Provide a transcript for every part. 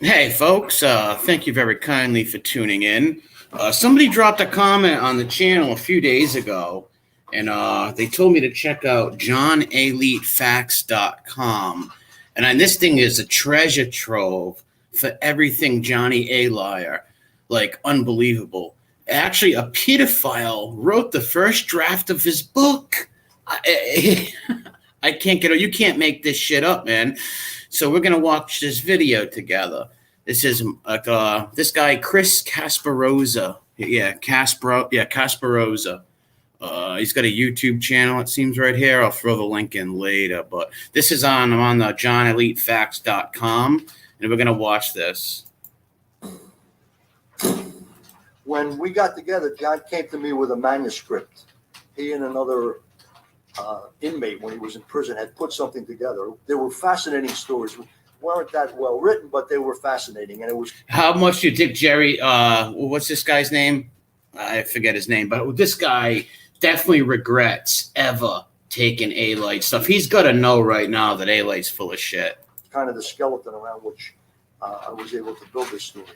Hey, folks, thank you very kindly for tuning in. Somebody dropped a comment on the channel a few days ago, and they told me to check out johnalitefacts.com. And this thing is a treasure trove for everything Johnny A. Liar. Like, unbelievable. Actually, a pedophile wrote the first draft of his book. I can't get it. You can't make this shit up, man. So we're gonna watch this video together. This is this guy Chris Casparosa. Casparosa. He's got a YouTube channel. It seems right here. I'll throw the link in later. But this is on the JohnAliteFacts.com, and we're gonna watch this. When we got together, John came to me with a manuscript. He and another inmate, when he was in prison, had put something together. They were fascinating stories. Weren't that well written, but they were fascinating. And it was. How much do you think Jerry? What's this guy's name? I forget his name, but this guy definitely regrets ever taking Alite stuff. He's got to know right now that Alite's full of shit. Kind of the skeleton around which I was able to build this story.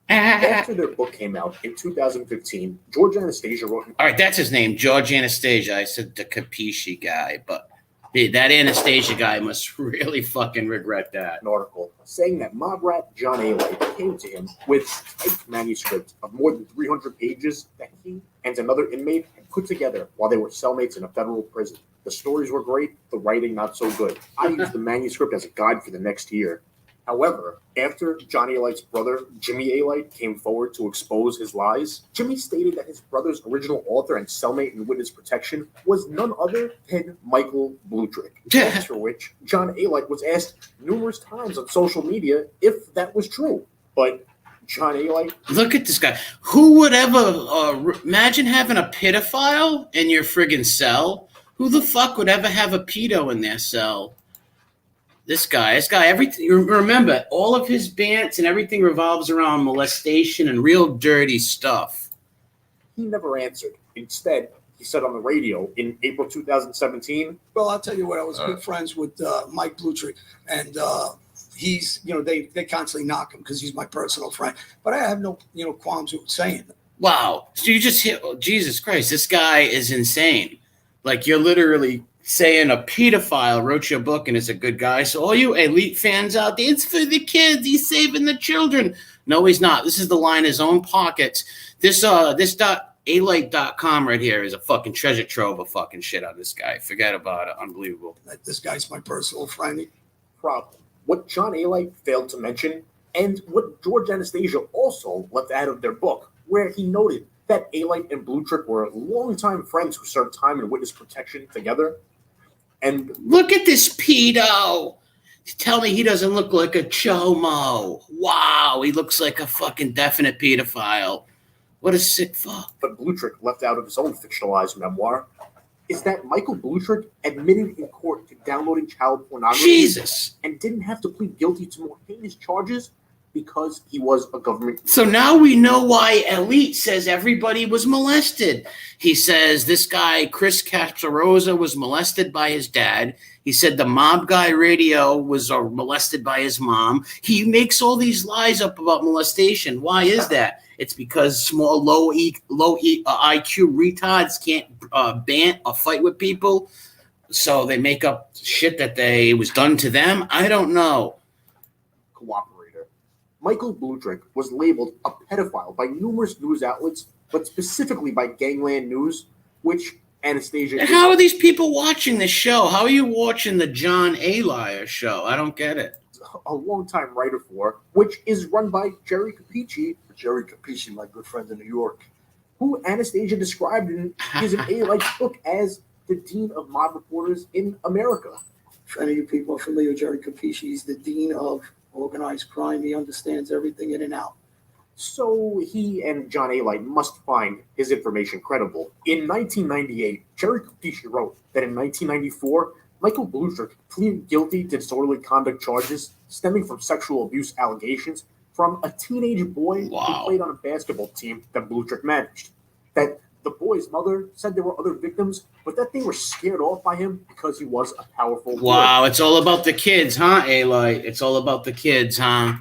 After their book came out in 2015, George Anastasia wrote. All right, that's his name, George Anastasia. I said the Capisci guy, but that Anastasia guy must really fucking regret that. An article saying that mob rat John Alite came to him with a typed manuscript of more than 300 pages that he and another inmate had put together while they were cellmates in a federal prison. The stories were great, the writing not so good. I used the manuscript as a guide for the next year. However, after Johnny Alite's brother, Jimmy Alite, came forward to expose his lies, Jimmy stated that his brother's original author and cellmate in witness protection was none other than Michael Blutrick. After which, John Alite was asked numerous times on social media if that was true. But John Alite... Look at this guy. Who would ever... imagine having a pedophile in your friggin' cell? Who the fuck would ever have a pedo in their cell? This guy, everything. Remember, all of his bants and everything revolves around molestation and real dirty stuff. He never answered. Instead, he said on the radio in April 2017, "Well, I'll tell you what. I was good friends with Mike Blutrick, and he's, they constantly knock him because he's my personal friend. But I have no, qualms with saying it." Wow. So you just hit. Oh, Jesus Christ, this guy is insane. Like, you're literally saying a pedophile wrote your book and is a good guy. So all you elite fans out there, it's for the kids. He's saving the children. No, he's not. This is the line his own pockets. This Alite.com right here is a fucking treasure trove of fucking shit on this guy. Forget about it. Unbelievable. This guy's my personal friend. Problem. What John Alite failed to mention, and what George Anastasia also left out of their book, where he noted that Alite and Blutrick were longtime friends who served time in witness protection together. And look at this pedo. Tell me he doesn't look like a chomo. Wow, he looks like a fucking definite pedophile. What a sick fuck. But Blutrick left out of his own fictionalized memoir is that Michael Blutrick admitted in court to downloading child pornography. Jesus. And didn't have to plead guilty to more heinous charges because he was a government. So now we know why Elite says everybody was molested. He says this guy, Chris Casparosa, was molested by his dad. He said the mob guy radio was molested by his mom. He makes all these lies up about molestation. Why is that? It's because small, low IQ retards can't bant or fight with people. So they make up shit that it was done to them. I don't know. Cooperator. Michael Blutrick was labeled a pedophile by numerous news outlets, but specifically by Gangland News, which Anastasia... And how are these people watching this show? How are you watching the John A. Liar show? I don't get it. A longtime writer for, which is run by Jerry Capisci. Jerry Capisci, my good friend in New York. Who Anastasia described in his Alite book as the dean of mob reporters in America. If any of you people are familiar with Jerry Capisci, he's the dean of organized crime. He understands everything in and out. So he and John Alite must find his information credible. In 1998, Jerry Capisci wrote that in 1994, Michael Blutrick pleaded guilty to disorderly conduct charges stemming from sexual abuse allegations from a teenage boy who played on a basketball team that Blutrick managed. That The boy's mother said there were other victims, but that they were scared off by him because he was a powerful boy. Wow, it's all about the kids, huh, Alite? It's all about the kids, huh?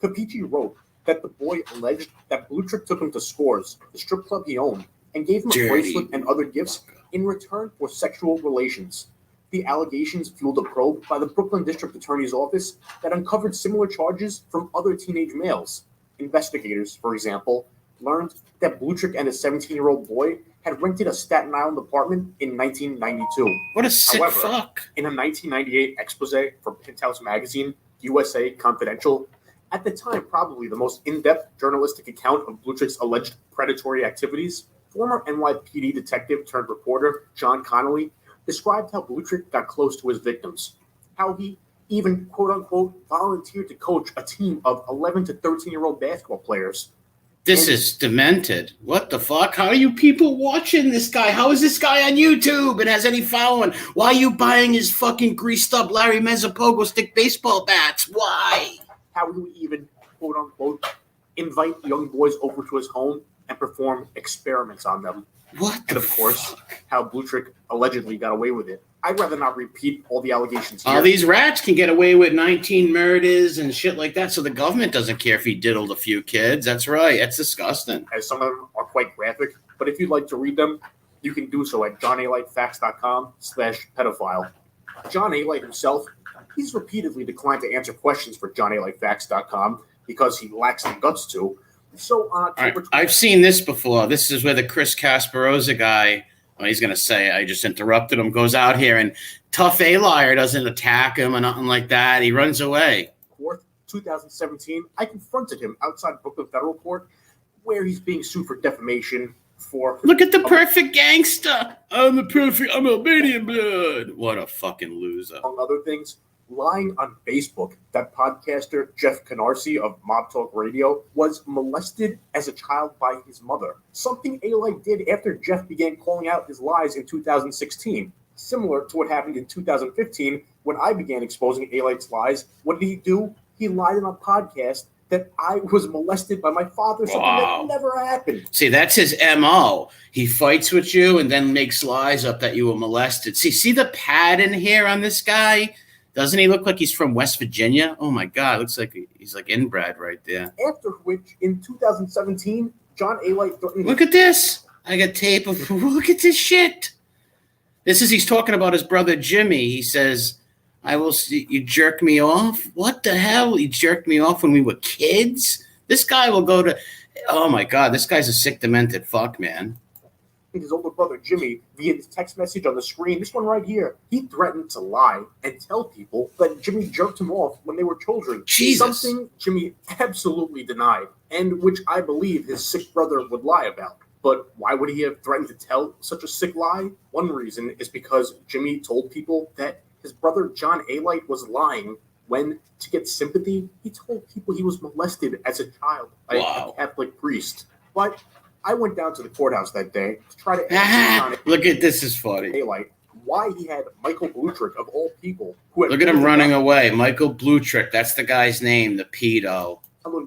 Capici wrote that the boy alleged that Blutrick took him to Scores, the strip club he owned, and gave him a bracelet and other gifts in return for sexual relations. The allegations fueled a probe by the Brooklyn District Attorney's Office that uncovered similar charges from other teenage males. Investigators, for example, learned that Blutrick and a 17-year-old boy had rented a Staten Island apartment in 1992. What a sick However, fuck. In a 1998 expose for Penthouse magazine, USA Confidential, at the time probably the most in-depth journalistic account of Blutrick's alleged predatory activities, former NYPD detective turned reporter John Connolly described how Blutrick got close to his victims, how he even, quote-unquote, volunteered to coach a team of 11 to 13-year-old basketball players. This is demented. What the fuck? How are you people watching this guy? How is this guy on YouTube and has any following? Why are you buying his fucking greased up Larry Mezzapogo stick baseball bats? Why? How he would even, quote-unquote, invite young boys over to his home and perform experiments on them. What And of course, how Blutrick allegedly got away with it. I'd rather not repeat all the allegations here. All these rats can get away with 19 murders and shit like that, so the government doesn't care if he diddled a few kids. That's right. That's disgusting. As some of them are quite graphic, but if you'd like to read them, you can do so at johnalitefacts.com/pedophile. John Alite himself, he's repeatedly declined to answer questions for johnalitefacts.com because he lacks the guts to. So on October 20th, I've seen this before. This is where the Chris Casparosa guy, well, he's going to say, I just interrupted him, goes out here and tough A-liar doesn't attack him or nothing like that. He runs away. 4th, 2017, I confronted him outside Brooklyn Federal Court where he's being sued for defamation for... Look at the perfect gangster. I'm Albanian blood. What a fucking loser. Among other things, lying on Facebook that podcaster Jeff Canarsie of Mob Talk Radio was molested as a child by his mother. Something Alite did after Jeff began calling out his lies in 2016. Similar to what happened in 2015 when I began exposing Alite's lies. What did he do? He lied on a podcast that I was molested by my father, something that never happened. See, that's his MO. He fights with you and then makes lies up that you were molested. See the pattern here on this guy? Doesn't he look like he's from West Virginia? Oh, my God. Looks like he's like inbred right there. After which, in 2017, John Alite threatened... Look at this. I got tape of... Look at this shit. He's talking about his brother Jimmy. He says, I will see you jerk me off. What the hell? You jerked me off when we were kids? This guy will go to... Oh, my God. This guy's a sick, demented fuck, man. His older brother Jimmy via his text message on the screen, this one right here, he threatened to lie and tell people that Jimmy jerked him off when they were children. Jesus. Something Jimmy absolutely denied, and which I believe his sick brother would lie about. But why would he have threatened to tell such a sick lie? One reason is because Jimmy told people that his brother John Alite was lying when, to get sympathy, he told people he was molested as a child by a Catholic priest. But I went down to the courthouse that day to try to answer Look at this is funny. Alite why he had Michael Blutrick, of all people, who had... Look at him running away. Michael Blutrick. That's the guy's name, the pedo.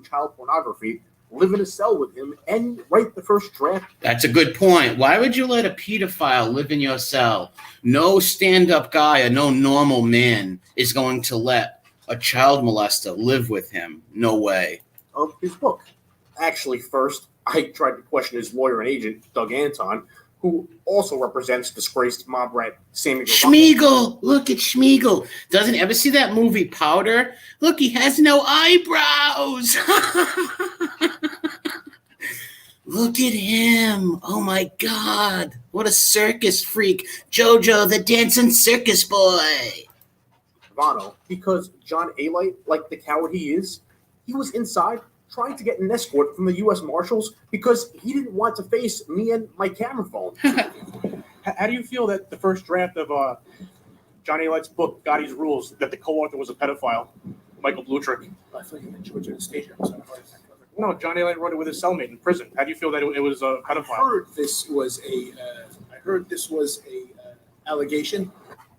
Child pornography, live in a cell with him and write the first draft. That's a good point. Why would you let a pedophile live in your cell? No stand-up guy or no normal man is going to let a child molester live with him. No way. Of his book. Actually, first, I tried to question his lawyer and agent, Doug Anton, who also represents disgraced mob rat Sammy Schmiegel. Look at Schmiegel. Doesn't ever see that movie Powder? Look, he has no eyebrows. Look at him. Oh, my God. What a circus freak. Jojo, the dancing circus boy. Vano, because John Alite, like the coward he is, he was inside trying to get an escort from the U.S. Marshals because he didn't want to face me and my camera phone. How do you feel that the first draft of John Alite's book, Gotti's Rules, that the co-author was a pedophile, Michael Blutrick? I thought you meant George Anastasia. No, John Alite wrote it with his cellmate in prison. How do you feel that it was a pedophile? I heard this was a allegation,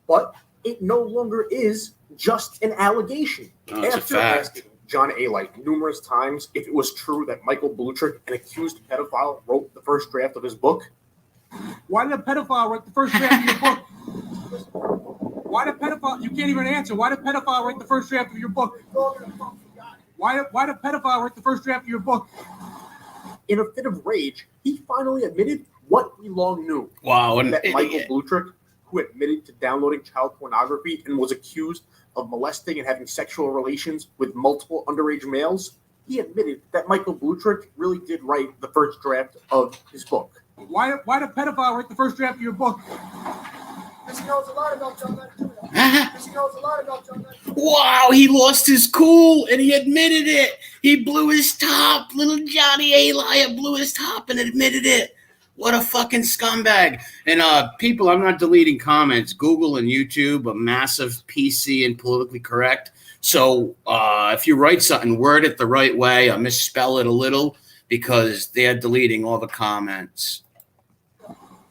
but it no longer is just an allegation. No, it's After a fact. asking John Alite numerous times if it was true that Michael Blutrick, an accused pedophile, wrote the first draft of his book? Why did a pedophile write the first draft of your book? Why did pedophile? You can't even answer. Why did pedophile write the first draft of your book? Why did pedophile write the first draft of your book? In a fit of rage, he finally admitted what we long knew. Wow. And That Michael Blutrick, who admitted to downloading child pornography and was accused of molesting and having sexual relations with multiple underage males, he admitted that Michael Blutrick really did write the first draft of his book. Why did pedophile write the first draft of your book? Because he knows a lot about John Alite. Because he knows a lot about John Alite. wow, he lost his cool and he admitted it. He blew his top. Little Johnny Alite blew his top and admitted it. What a fucking scumbag. And people, I'm not deleting comments. Google and YouTube, a massive PC and politically correct. So if you write something, word it the right way. I misspell it a little because they're deleting all the comments.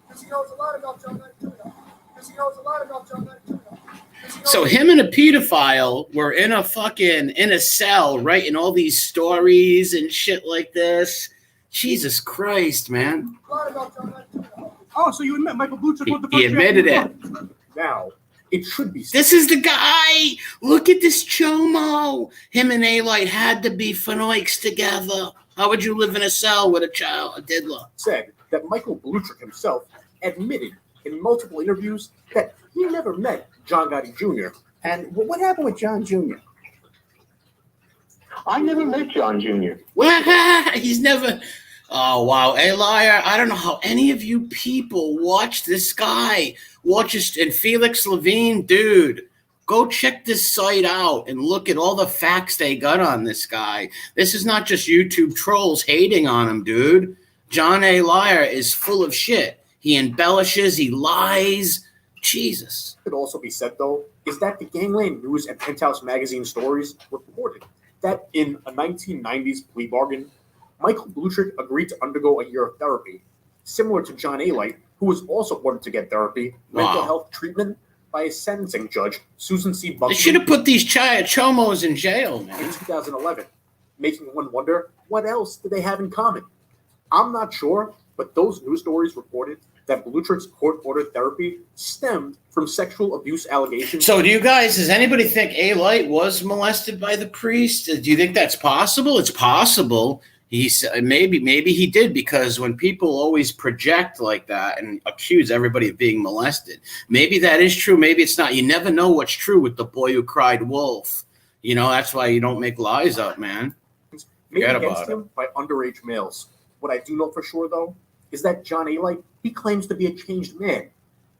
Because he knows a lot about John Alite. Because he knows a lot about John Alite. So him and a pedophile were in a cell writing all these stories and shit like this. Jesus Christ, man. Oh, so you admit Michael Blutrick wrote the first He admitted draft it. of your book? Now, it should be said. This is the guy. Look at this chomo. Him and Alite had to be phenoics together. How would you live in a cell with a child, a diddler? Said that Michael Blutrick himself admitted in multiple interviews that he never met John Gotti Jr. And what happened with John Jr.? I never met John Jr. He's never. Oh, wow. Hey, liar. I don't know how any of you people watch this guy. And Felix Levine, dude, go check this site out and look at all the facts they got on this guy. This is not just YouTube trolls hating on him, dude. John A. Liar is full of shit. He embellishes, he lies. Jesus. Could also be said, though, is that the Gangland News and Penthouse Magazine stories reported that in a 1990s plea bargain, Michael Blutrick agreed to undergo a year of therapy, similar to John Alite, who was also ordered to get therapy, mental health treatment by a sentencing judge, Susan C. Buckley. They should have put these chomos in jail, man. In 2011, making one wonder, what else did they have in common? I'm not sure, but those news stories reported that Blutrick's court-ordered therapy stemmed from sexual abuse allegations. So does anybody think Alite was molested by the priest? Do you think that's possible? It's possible. Maybe he did, because when people always project like that and accuse everybody of being molested, maybe that is true, maybe it's not. You never know what's true with the boy who cried wolf. You know, that's why you don't make lies up, man. Made Forget against about him by underage males. What I do know for sure, though, is that John Alite, he claims to be a changed man.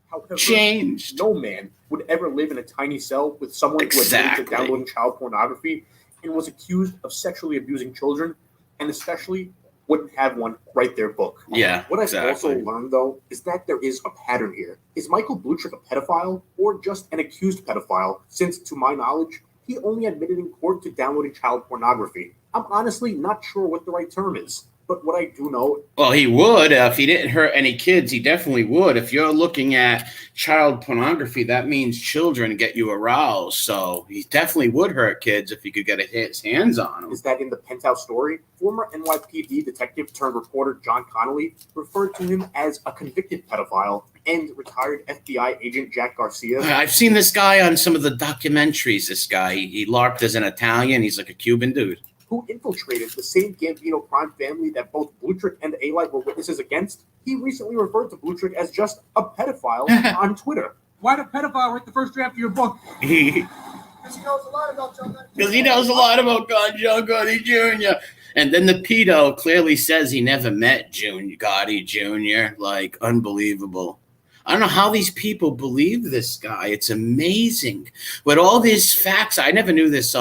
However, Changed. no man would ever live in a tiny cell with someone who admitted to downloading child pornography and was accused of sexually abusing children, and especially wouldn't have one write their book. Yeah, What I've also learned, though, is that there is a pattern here. Is Michael Blutrick a pedophile or just an accused pedophile, since, to my knowledge, he only admitted in court to downloading child pornography? I'm honestly not sure what the right term is. But what I do know... Well, he would. If he didn't hurt any kids, he definitely would. If you're looking at child pornography, that means children get you aroused. So he definitely would hurt kids if he could get his hands on them. Is that in the Penthouse story, former NYPD detective turned reporter John Connolly referred to him as a convicted pedophile, and retired FBI agent Jack Garcia. I've seen this guy on some of the documentaries. This guy, he LARPed as an Italian. He's like a Cuban dude. Who infiltrated the same Gambino crime family that both Blutrick and Alite were witnesses against. He recently referred to Blutrick as just a pedophile on Twitter. Why did pedophile write the first draft of your book? Because he knows a lot about John Alite. Because he knows a lot about John Gotti Jr. And then the pedo clearly says he never met Gotti Jr. Like, unbelievable. I don't know how these people believe this guy. It's amazing. With all these facts, I never knew this.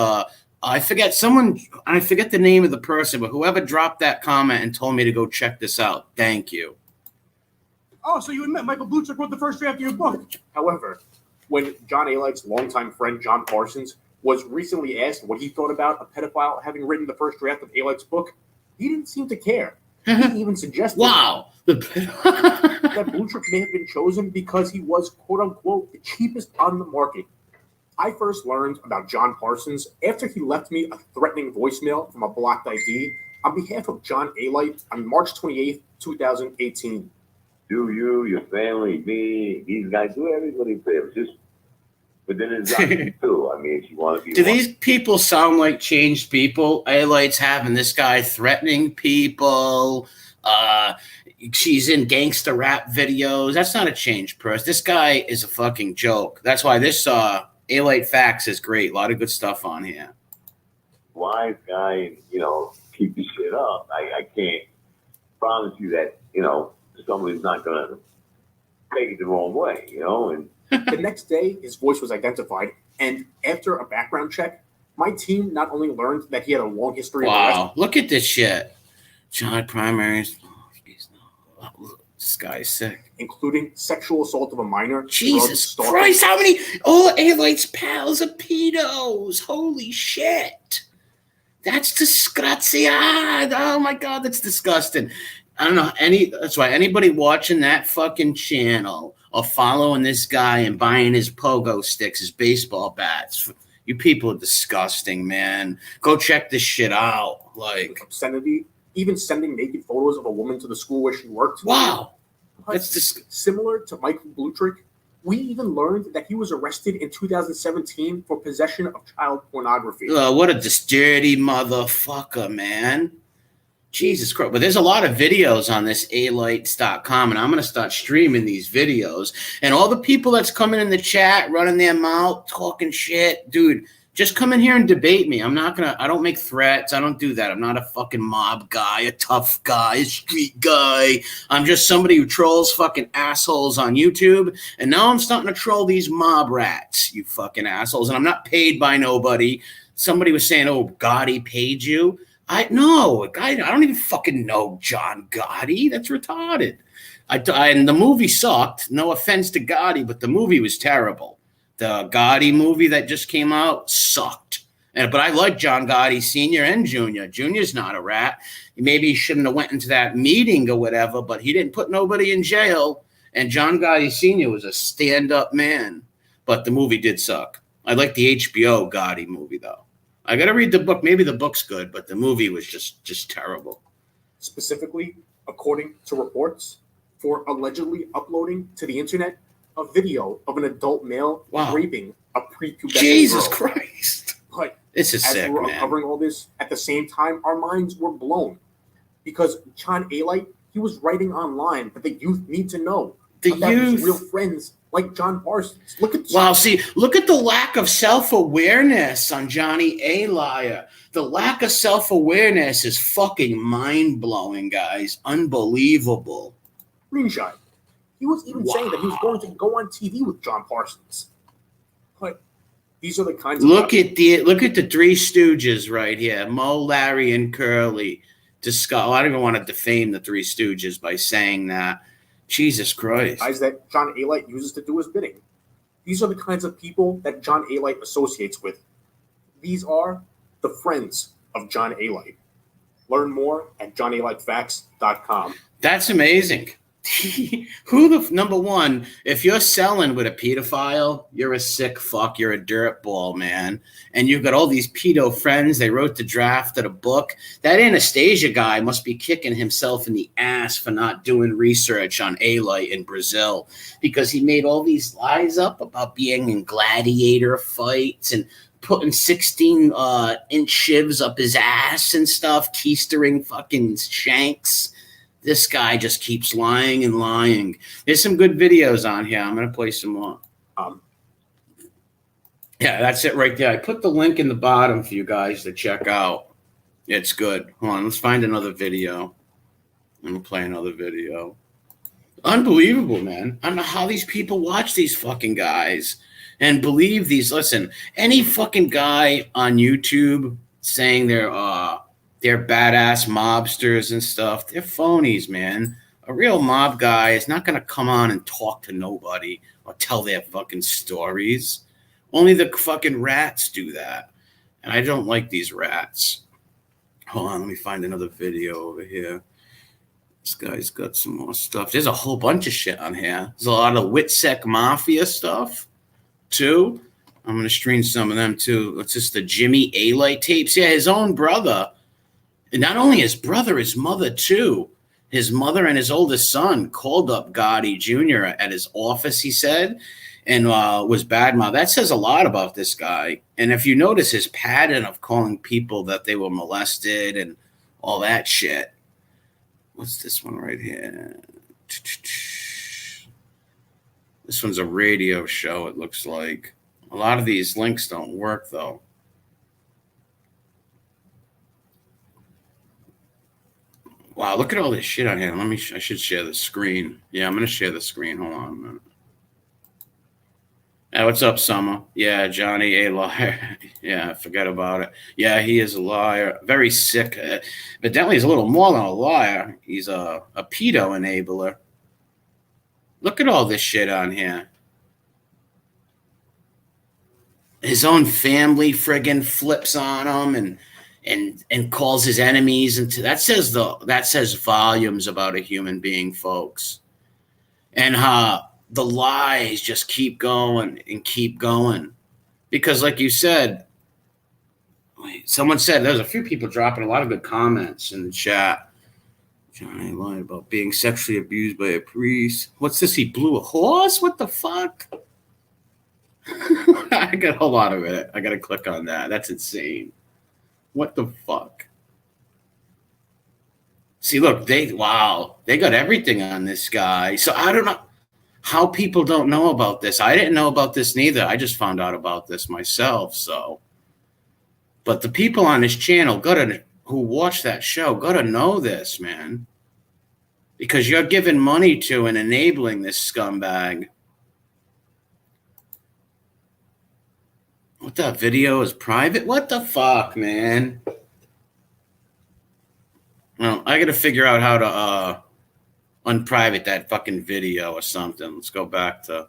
I forget the name of the person, but whoever dropped that comment and told me to go check this out. Thank you. Oh, so you admit Michael Blutrick wrote the first draft of your book? However, when John Alite's longtime friend John Parsons was recently asked what he thought about a pedophile having written the first draft of Alite's book, he didn't seem to care. He even suggested wow. that Blutrick may have been chosen because he was, quote-unquote, the cheapest on the market. I first learned about John Parsons after he left me a threatening voicemail from a blocked ID on behalf of John Alite on March 28th, 2018. Do you, your family, me, these guys, do everybody favors. Just within his life, too. I mean, if you want to be. Do these people sound like changed people? Alite's having this guy threatening people. She's in gangster rap videos. That's not a changed person. This guy is a fucking joke. That's why this Alite Facts is great. A lot of good stuff on here. Wise guy, keep your shit up. I can't promise you that, somebody's not going to take it the wrong way, and The next day, his voice was identified, and after a background check, my team not only learned that he had a long history of Wow, look at this shit. Child primaries. This guy's sick. including sexual assault of a minor. Jesus drugs, Christ, how many? All Alite's pals are pedos. Holy shit. That's disgusting. Oh my God, that's disgusting. I don't know that's why anybody watching that fucking channel or following this guy and buying his pogo sticks, his baseball bats. You people are disgusting, man. Go check this shit out. Like obscenity, even sending naked photos of a woman to the school where she worked. Wow. But That's just similar to Michael Blutrick. We even learned that he was arrested in 2017 for possession of child pornography. what a dirty motherfucker, man. Jesus Christ. But there's a lot of videos on this alites.com, and I'm going to start streaming these videos. And all the people that's coming in the chat, running their mouth, talking shit, dude, just come in here and debate me. I don't make threats. I don't do that. I'm not a fucking mob guy, a tough guy, a street guy. I'm just somebody who trolls fucking assholes on YouTube. And now I'm starting to troll these mob rats, you fucking assholes. And I'm not paid by nobody. Somebody was saying, oh, Gotti paid you. I don't even fucking know John Gotti. That's retarded. And the movie sucked. No offense to Gotti, but the movie was terrible. The Gotti movie that just came out sucked. But I like John Gotti Sr. and Jr. Jr.'s not a rat. Maybe he shouldn't have went into that meeting or whatever, but he didn't put nobody in jail. And John Gotti Sr. was a stand-up man. But the movie did suck. I like the HBO Gotti movie, though. I got to read the book. Maybe the book's good, but the movie was just terrible. Specifically, according to reports, for allegedly uploading to the internet a video of an adult male raping a prepubescent Jesus girl. Christ. But this is as sick, we were man. uncovering all this, at the same time, our minds were blown. Because John Alite, he was writing online that the youth need to know about his real friends like John Parsons. Look at look at the lack of self-awareness on Johnny Alite. The lack of self-awareness is fucking mind-blowing, guys. Unbelievable. Screenshot. He was even saying that he was going to go on TV with John Parsons. But these are the kinds of look at the Three Stooges right here. Mo, Larry, and Curly. I don't even want to defame the Three Stooges by saying that. Jesus Christ. Guys that John Alite uses to do his bidding. These are the kinds of people that John Alite associates with. These are the friends of John Alite. Learn more at johnalitefacts.com. That's amazing. Number one, if you're selling with a pedophile, you're a sick fuck. You're a dirtball, man. And you've got all these pedo friends. They wrote the draft of the book. That Anastasia guy must be kicking himself in the ass for not doing research on Alite in Brazil, because he made all these lies up about being in gladiator fights and putting 16-inch shivs up his ass and stuff, keistering fucking shanks. This guy just keeps lying and lying. There's some good videos on here. I'm going to play some more. Yeah, that's it right there. I put the link in the bottom for you guys to check out. It's good. Hold on, let's find another video. I'm going to play another video. Unbelievable, man. I don't know how these people watch these fucking guys and believe these. Listen, any fucking guy on YouTube saying they're badass mobsters and stuff, they're phonies, man. A real mob guy is not going to come on and talk to nobody or tell their fucking stories. Only the fucking rats do that. And I don't like these rats. Hold on, let me find another video over here. This guy's got some more stuff. There's a whole bunch of shit on here. There's a lot of Witsec Mafia stuff, too. I'm going to stream some of them too. What's this? The Jimmy Alite tapes? Yeah, his own brother. And not only his brother, his mother too. His mother and his oldest son called up Gotti Jr. at his office, he said, and was badmouth. That says a lot about this guy. And if you notice his pattern of calling people that they were molested and all that shit. What's this one right here? This one's a radio show, it looks like. A lot of these links don't work, though. Wow, look at all this shit on here. I should share the screen. Yeah, I'm going to share the screen. Hold on a minute. Hey, what's up, Summer? Yeah, Johnny, a liar. Yeah, forget about it. Yeah, he is a liar. Very sick. Evidently, he's a little more than a liar. He's a pedo enabler. Look at all this shit on here. His own family friggin' flips on him and calls his enemies into that says volumes about a human being, folks. And the lies just keep going and keep going. Because like you said, someone said there's a few people dropping a lot of good comments in the chat. Johnny lied about being sexually abused by a priest. What's this? He blew a horse? What the fuck? I got a lot of it. I got to click on that. That's insane. What the fuck? See, look, they got everything on this guy. So I don't know how people don't know about this. I didn't know about this neither. I just found out about this myself. So, but the people on this channel who watch that show gotta know this, man, because you're giving money to and enabling this scumbag. What, that video is private? What the fuck, man? Well, I got to figure out how to unprivate that fucking video or something. Let's go back to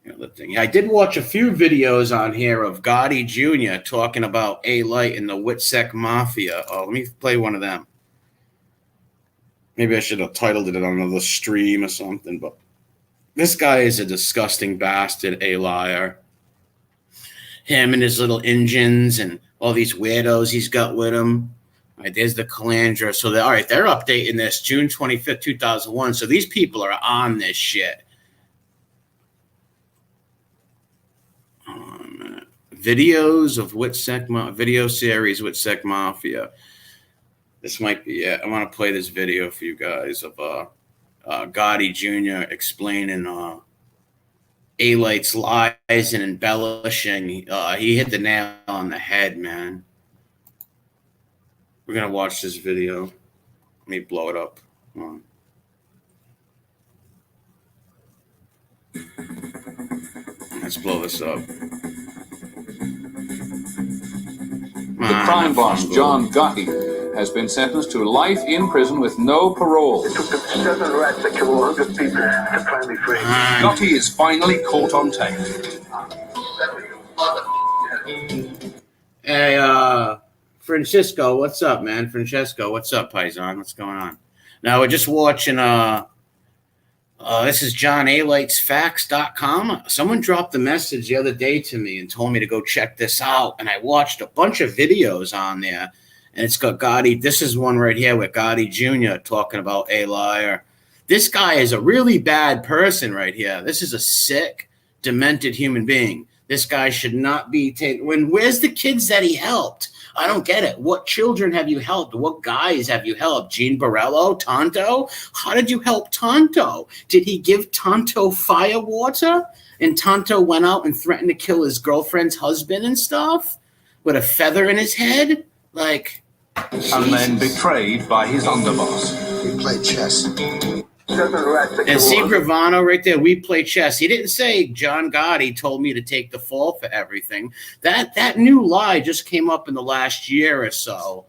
the other thing. Yeah, I did watch a few videos on here of Gotti Jr. talking about Alite and the Witsec Mafia. Oh, let me play one of them. Maybe I should have titled it on another stream or something, but this guy is a disgusting bastard, a liar. Him and his little engines and all these weirdos he's got with him. All right, there's the Calandra. So, they're updating this June 25th, 2001. So these people are on this shit. Hold on a minute. Videos of video series Witsec Mafia. This might be it. I want to play this video for you guys of Gotti Jr. explaining Alite's lies and embellishing. He hit the nail on the head, man. We're going to watch this video. Let me blow it up. Come on. Let's blow this up. The crime boss, John Gotti, has been sentenced to life in prison with no parole. It took them 7 rats to kill 100 people to finally free. Gotti is finally caught on tape. Hey, Francisco, what's up, man? Francesco, what's up, Paisan? What's going on? Now, we're just watching, this is John Alite's Facts.com. Someone dropped a message the other day to me and told me to go check this out. And I watched a bunch of videos on there. And it's got Gotti. This is one right here with Gotti Jr. talking about a liar. This guy is a really bad person right here. This is a sick, demented human being. This guy should not be taken. Where's the kids that he helped? I don't get it. What children have you helped? What guys have you helped? Gene Borello? Tonto? How did you help Tonto? Did he give Tonto fire water? And Tonto went out and threatened to kill his girlfriend's husband and stuff? With a feather in his head? Like, And then betrayed by his underboss. We played chess. And see Gravano right there, we play chess. He didn't say John Gotti told me to take the fall for everything. That new lie just came up in the last year or so.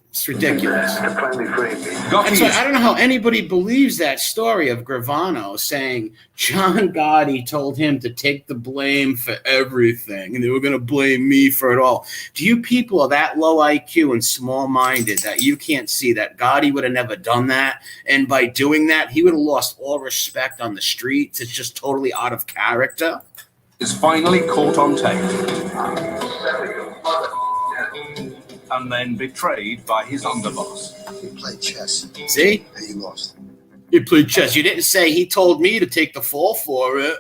It's ridiculous. To finally free me. That's why I don't know how anybody believes that story of Gravano saying John Gotti told him to take the blame for everything and they were going to blame me for it all. Do you people are that low IQ and small-minded that you can't see that Gotti would have never done that? And by doing that, he would have lost all respect on the streets. It's just totally out of character. is finally caught on tape and then betrayed by his underboss. He played chess. See? And he lost. He played chess. You didn't say he told me to take the fall for it.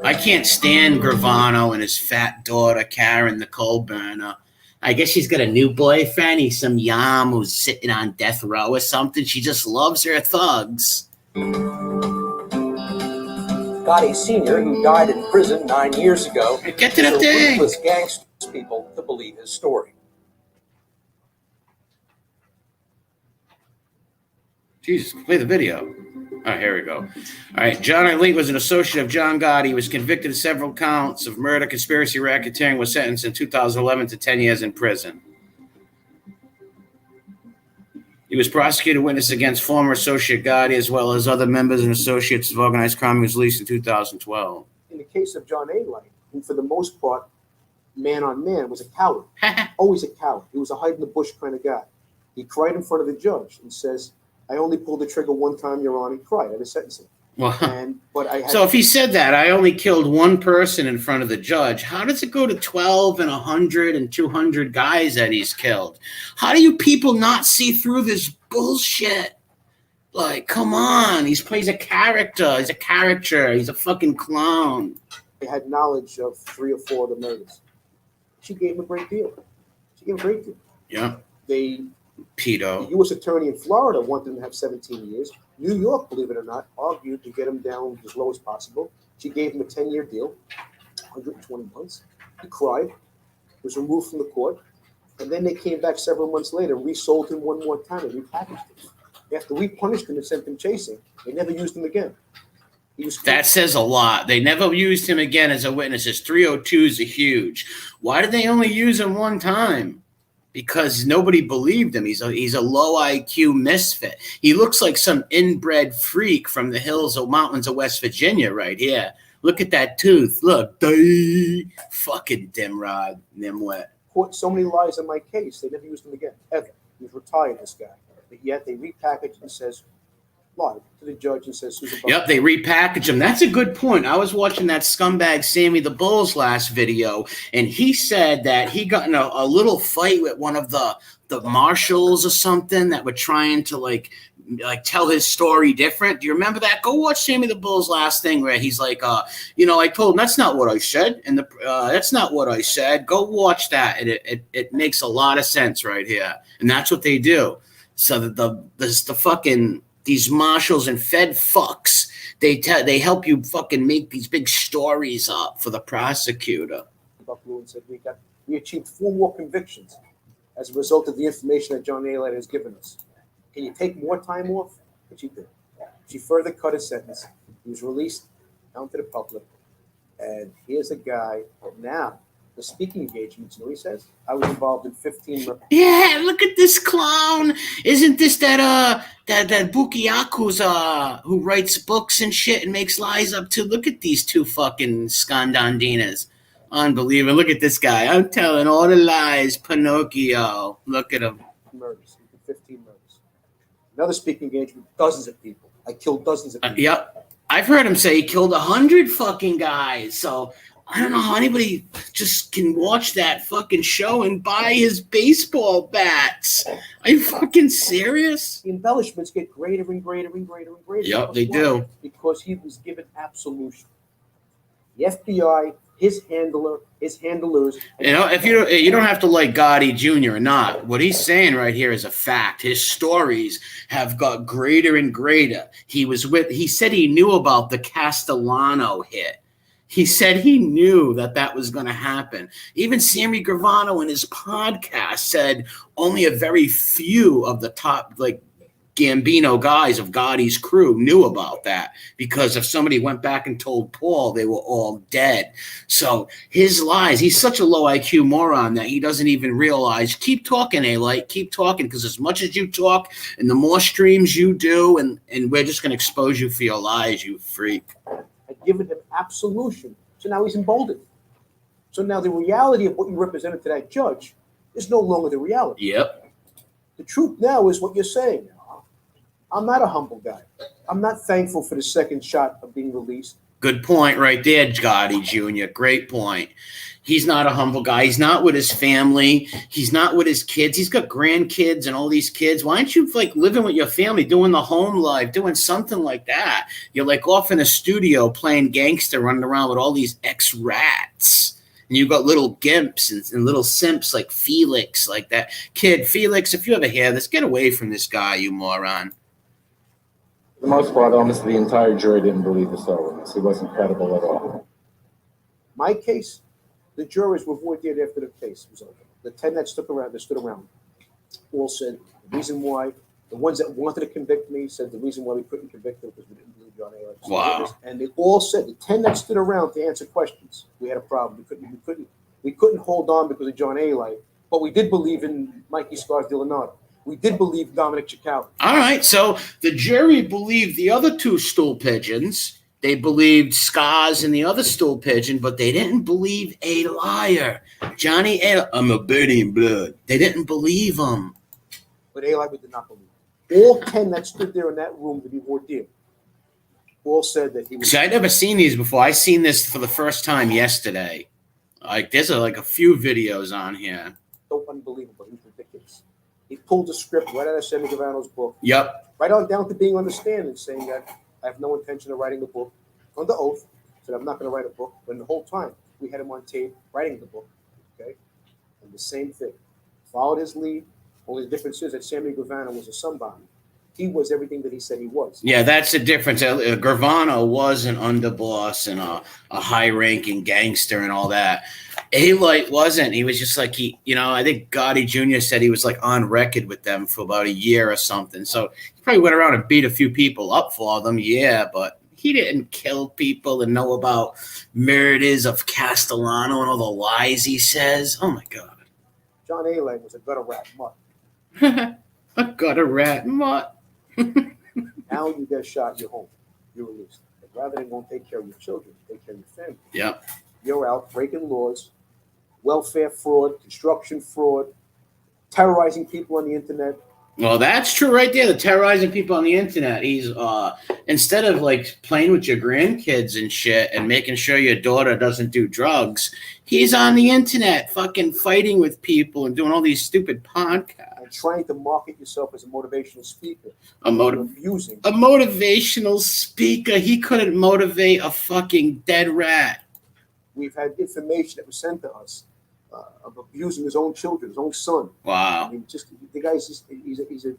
I can't stand Gravano and his fat daughter, Karen, the coal burner. I guess she's got a new boyfriend. He's some yam who's sitting on death row or something. She just loves her thugs. Gotti Sr., who died in prison 9 years ago, Get to the thing. ruthless gangsters people to believe his story. Jesus, play the video. Oh, here we go. All right. John Alite was an associate of John Gotti. He was convicted of several counts of murder, conspiracy, racketeering, was sentenced in 2011 to 10 years in prison. He was prosecuted witness against former associate Gotti as well as other members and associates of organized crime. He was released in 2012. In the case of John Alite, who for the most part, man on man, was a coward. Always a coward. He was a hide in the bush kind of guy. He cried in front of the judge and says, I only pulled the trigger one time, Your Honor. He cried at his sentencing. Well, So if he said that, I only killed one person in front of the judge, how does it go to 12 and 100 and 200 guys that he's killed? How do you people not see through this bullshit? Like, come on. He's a character. He's a caricature. He's a fucking clown. They had knowledge of 3 or 4 of the murders. She gave him a great deal. Yeah. The Pedo. U.S. attorney in Florida wanted him to have 17 years. New York, believe it or not, argued to get him down as low as possible. She gave him a 10-year deal, 120 months. He cried, was removed from the court, and then they came back several months later, resold him one more time, and repackaged him. After we punished him and sent him chasing, they never used him again. That says a lot. They never used him again as a witness. His 302s are huge. Why did they only use him one time? Because nobody believed him. He's a low IQ misfit. He looks like some inbred freak from the hills or mountains of West Virginia right here. Look at that tooth. Look. Fucking Dimrod. Nimwet. Caught so many lies on my case, they never used him again, ever. He was retired, this guy. But yet they repackaged and says, lied to the judge and says, Yep, they repackage him. That's a good point. I was watching that scumbag Sammy the Bull's last video, and he said that he got in a little fight with one of the marshals or something that were trying to like tell his story different. Do you remember that? Go watch Sammy the Bull's last thing where he's like, I told him that's not what I said, and that's not what I said. Go watch that. It makes a lot of sense right here, and that's what they do. So the fucking these marshals and Fed fucks, they help you fucking make these big stories up for the prosecutor. And said we achieved 4 more convictions as a result of the information that John Alite has given us. Can you take more time off? But she did. She further cut his sentence. He was released out to the public. And here's a guy that now the speaking engagements, you know what he says? I was involved in 15 murders. Yeah, look at this clown. Isn't this that Bukiaku's who writes books and shit and makes lies up too? Look at these 2 fucking scandandinas. Unbelievable. Look at this guy. I'm telling all the lies, Pinocchio. Look at him. Murders. 15 murders. Another speaking engagement, dozens of people. I killed dozens of people. Yep. I've heard him say he killed 100 fucking guys. So I don't know how anybody just can watch that fucking show and buy his baseball bats. Are you fucking serious? The embellishments get greater and greater and greater and greater. Yep, they do. Because he was given absolution. The FBI, his handlers. If you don't have to like Gotti Jr. or not, what he's saying right here is a fact. His stories have got greater and greater. He said he knew about the Castellano hit. He said he knew that was going to happen. Even Sammy Gravano in his podcast said only a very few of the top, Gambino guys of Gotti's crew knew about that, because if somebody went back and told Paul, they were all dead. So his lies, he's such a low IQ moron that he doesn't even realize. Keep talking, Alite. Keep talking, because as much as you talk and the more streams you do, and we're just going to expose you for your lies, you freak. Had given him absolution. So now he's emboldened. So now the reality of what you represented to that judge is no longer the reality. Yep. The truth now is what you're saying. I'm not a humble guy. I'm not thankful for the second shot of being released. Good point right there, Gotti Jr. Great point. He's not a humble guy. He's not with his family. He's not with his kids. He's got grandkids and all these kids. Why aren't you like living with your family, doing the home life, doing something like that? You're like off in a studio playing gangster, running around with all these ex-rats. And you've got little gimps and little simps like Felix, like that kid. Felix, if you ever hear this, get away from this guy, you moron. For the most part, almost the entire jury didn't believe the star witness. He wasn't credible at all. My case, the jurors were voir dire after the case was over. The 10 that stood around, all said the reason why. The ones that wanted to convict me said the reason why we couldn't convict him because we didn't believe John Alite. Wow. And they all said, the 10 that stood around to answer questions, we had a problem. We couldn't hold on because of John Alite, but we did believe in Mikey Scars Leonardo. We did believe Dominic Chikali. All right, so the jury believed the other two stool pigeons. They believed Scars and the other stool pigeon, but they didn't believe a liar. Johnny Alite, I'm a birdie in blood. They didn't believe him. But Alite, we did not believe. All 10 that stood there in that room to be voir dire all said that he was. See, I'd never seen these before. I seen this for the first time yesterday. Like, there's like a few videos on here. So unbelievable. He was ridiculous. He pulled the script right out of Sammy Gavano's book. Yep. Right on down to being on the stand and saying that I have no intention of writing a book under oath. Said I'm not going to write a book. When the whole time we had him on tape writing the book. Okay. And the same thing. Followed his lead. Only the difference is that Sammy Gravano was a somebody. He was everything that he said he was. Yeah, that's the difference. Gravano was an underboss and a high-ranking gangster and all that. Alite wasn't. He was just like I think Gotti Jr. said he was like on record with them for about a year or something. So he probably went around and beat a few people up for them, yeah, but he didn't kill people and know about murders of Castellano and all the lies he says. Oh, my God. John Alite was a gutter rat mutt. I got a rat mutt. Now you get shot, you're home. You're released. But rather than go and take care of your children, take care of your family. Yep. You're out breaking laws, welfare fraud, construction fraud, terrorizing people on the internet. Well, that's true right there. The terrorizing people on the internet. He's instead of like playing with your grandkids and shit and making sure your daughter doesn't do drugs, he's on the internet fucking fighting with people and doing all these stupid podcasts. And trying to market yourself as a motivational speaker. A motivational speaker. He couldn't motivate a fucking dead rat. We've had information that was sent to us of abusing his own children, his own son. Wow. I mean, just the guy's he's a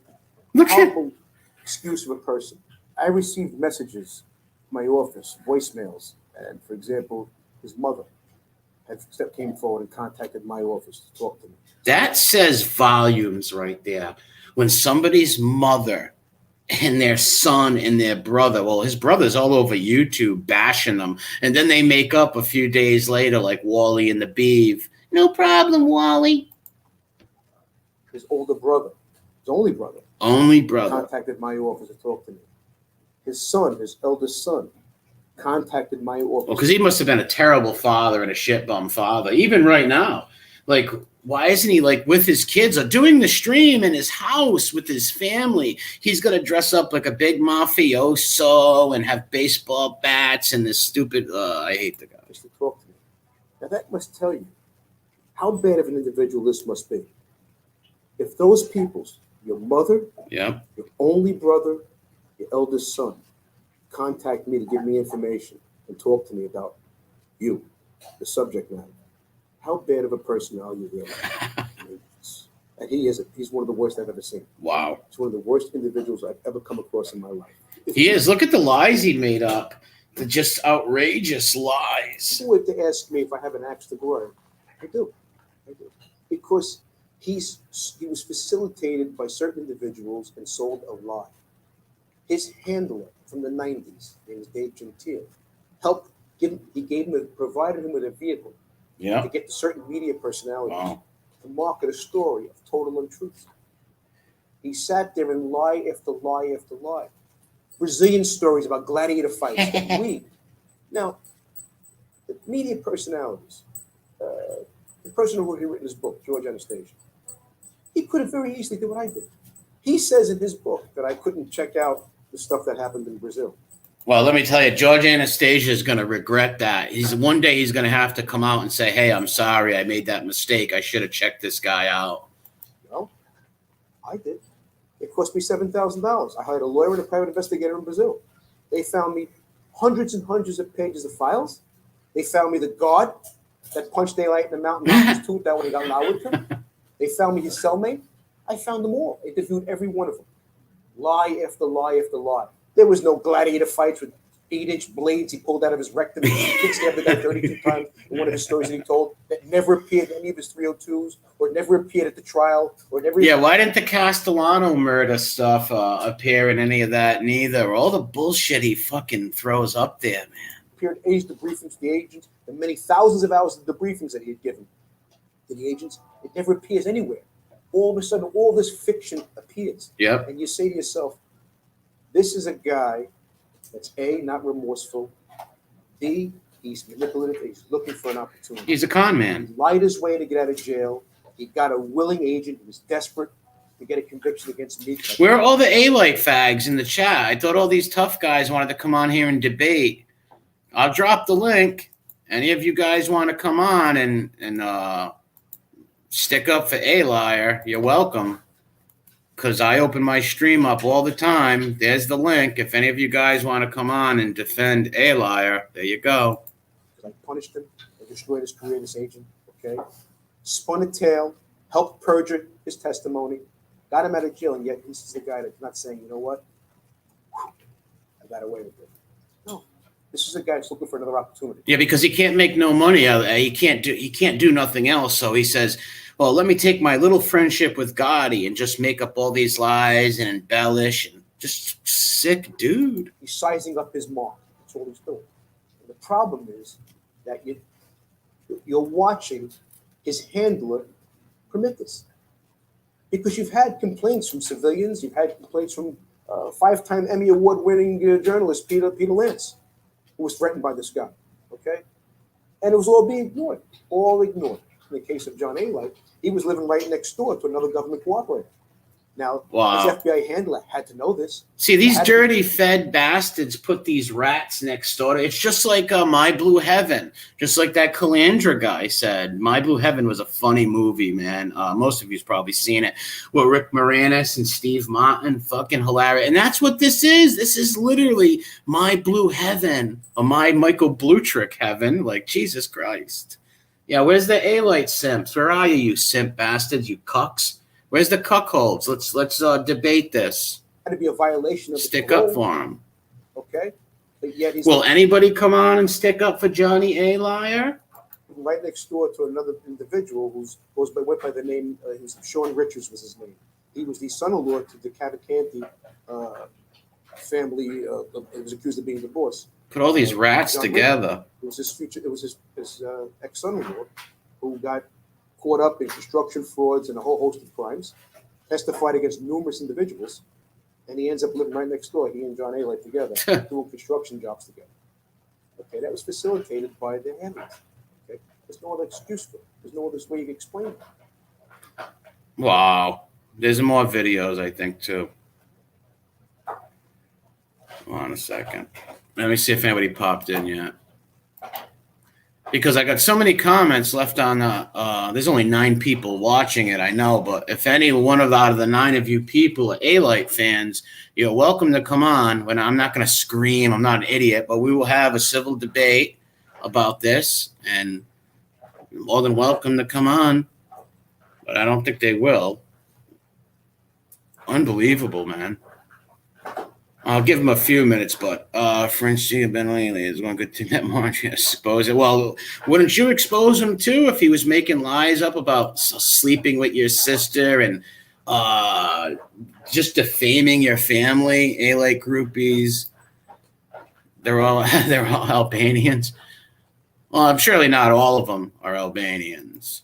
horrible excuse of a person. I received messages in my office, voicemails, and for example, his mother came forward and contacted my office to talk to me. That says volumes right there. When somebody's mother and their son and their brother, well, his brother's all over YouTube bashing them, and then they make up a few days later like Wally and the Beeve. No problem, Wally. His older brother, his only brother, contacted my office to talk to me. His son, his eldest son, contacted my office. Well, because he must have been a terrible father and a shitbum father, even right now. Like, why isn't he like with his kids or doing the stream in his house with his family? He's going to dress up like a big mafioso and have baseball bats and this stupid, I hate the guy. Just to talk to me. Now that must tell you how bad of an individual this must be. If those people, your mother, your only brother, your eldest son, contact me to give me information and talk to me about you, the subject matter, how bad of a person are you really? And he's one of the worst I've ever seen. Wow. He's one of the worst individuals I've ever come across in my life. He is. Look at the lies he made up. The just outrageous lies. If you were to ask me if I have an axe to grind, I do. Because he was facilitated by certain individuals and sold a lie. His handler from the 90s, named was Dave Gentile, provided him with a vehicle to get to certain media personalities to market a story of total untruth. He sat there and lie after lie after lie. Brazilian stories about gladiator fights, weed. Now, the media personalities, the person who had written this book, George Anastasia, he could have very easily done what I did. He says in his book that I couldn't check out the stuff that happened in Brazil. Well, let me tell you, George Anastasia is going to regret that. One day he's going to have to come out and say, "Hey, I'm sorry, I made that mistake. I should have checked this guy out." No, I did. It cost me $7,000. I hired a lawyer and a private investigator in Brazil. They found me hundreds and hundreds of pages of files. They found me the guard that punched Alite in the mouth and knocked his tooth out when he got loud with him. They found me his cellmate. I found them all. I interviewed every one of them. Lie after lie after lie. There was no gladiator fights with 8-inch blades he pulled out of his rectum and kick stabbed the guy 32 times in one of his stories that he told that never appeared in any of his 302s or never appeared at the trial or never. Yeah, why didn't the Castellano murder stuff appear in any of that neither? All the bullshit he fucking throws up there, man. Appeared age debriefings to the agents and many thousands of hours of debriefings that he had given to the agents. It never appears anywhere. All of a sudden, all this fiction appears. Yep. And you say to yourself, this is a guy that's A, not remorseful, B, he's manipulative, he's looking for an opportunity. He's a con man. He lied his way to get out of jail. He got a willing agent who was desperate to get a conviction against me. Where are all the Alite fags in the chat? I thought all these tough guys wanted to come on here and debate. I'll drop the link. Any of you guys want to come on and stick up for A-Liar, you're welcome. Because I open my stream up all the time. There's the link. If any of you guys want to come on and defend A-Liar, there you go. I punished him. I destroyed his career, this agent. Okay, spun a tale, helped perjure his testimony, got him out of jail, and yet this is the guy that's not saying, you know what, I got away with it. No, this is a guy that's looking for another opportunity. Yeah, because he can't make no money out of it. He can't do nothing else. So he says, well, let me take my little friendship with Gotti and just make up all these lies and embellish and just sick dude. He's sizing up his mark. That's all he's doing. And the problem is that you're watching his handler permit this. Because you've had complaints from civilians, you've had complaints from 5-time Emmy Award-winning journalist Peter Lance, who was threatened by this guy. Okay? And it was all being ignored. All ignored. In the case of John Alite, he was living right next door to another government cooperator. Now, his FBI handler had to know this. See, these dirty fed bastards put these rats next door. It's just like My Blue Heaven. Just like that Calandra guy said. My Blue Heaven was a funny movie, man. Most of you's probably seen it. With Rick Moranis and Steve Martin. Fucking hilarious. And that's what this is. This is literally My Blue Heaven. Or My Michael Blutrick Heaven. Like, Jesus Christ. Yeah, where's the Alite simps? Where are you simp bastards, you cucks? Where's the cuckolds? Let's debate this. Had to be a violation of stick up for him. Okay, but yet he's will anybody come on and stick up for Johnny A-Liar? Right next door to another individual went by the name. Sean Richards was his name. He was the son-in-law to the Cavalcanti family. He was accused of being divorced. Put all these rats together. It was his ex-son-in-law who got caught up in construction frauds and a whole host of crimes, testified against numerous individuals, and he ends up living right next door, he and John Alite together, doing construction jobs together. Okay, that was facilitated by the handlers. Okay, there's no other excuse for it. There's no other way you can explain it. Wow. There's more videos, I think, too. Hold on a second. Let me see if anybody popped in yet. Because I got so many comments left on there's only 9 people watching it, I know, but if any one out of the 9 of you people are Alite fans, you're welcome to come on. When I'm not going to scream, I'm not an idiot, but we will have a civil debate about this, and you're more than welcome to come on. But I don't think they will. Unbelievable, man. I'll give him a few minutes, but Frenchie Bentley is one good thing that Margie exposed it. Well, wouldn't you expose him too if he was making lies up about sleeping with your sister and just defaming your family? Alite groupies, they're all Albanians. Well, I'm surely not all of them are Albanians.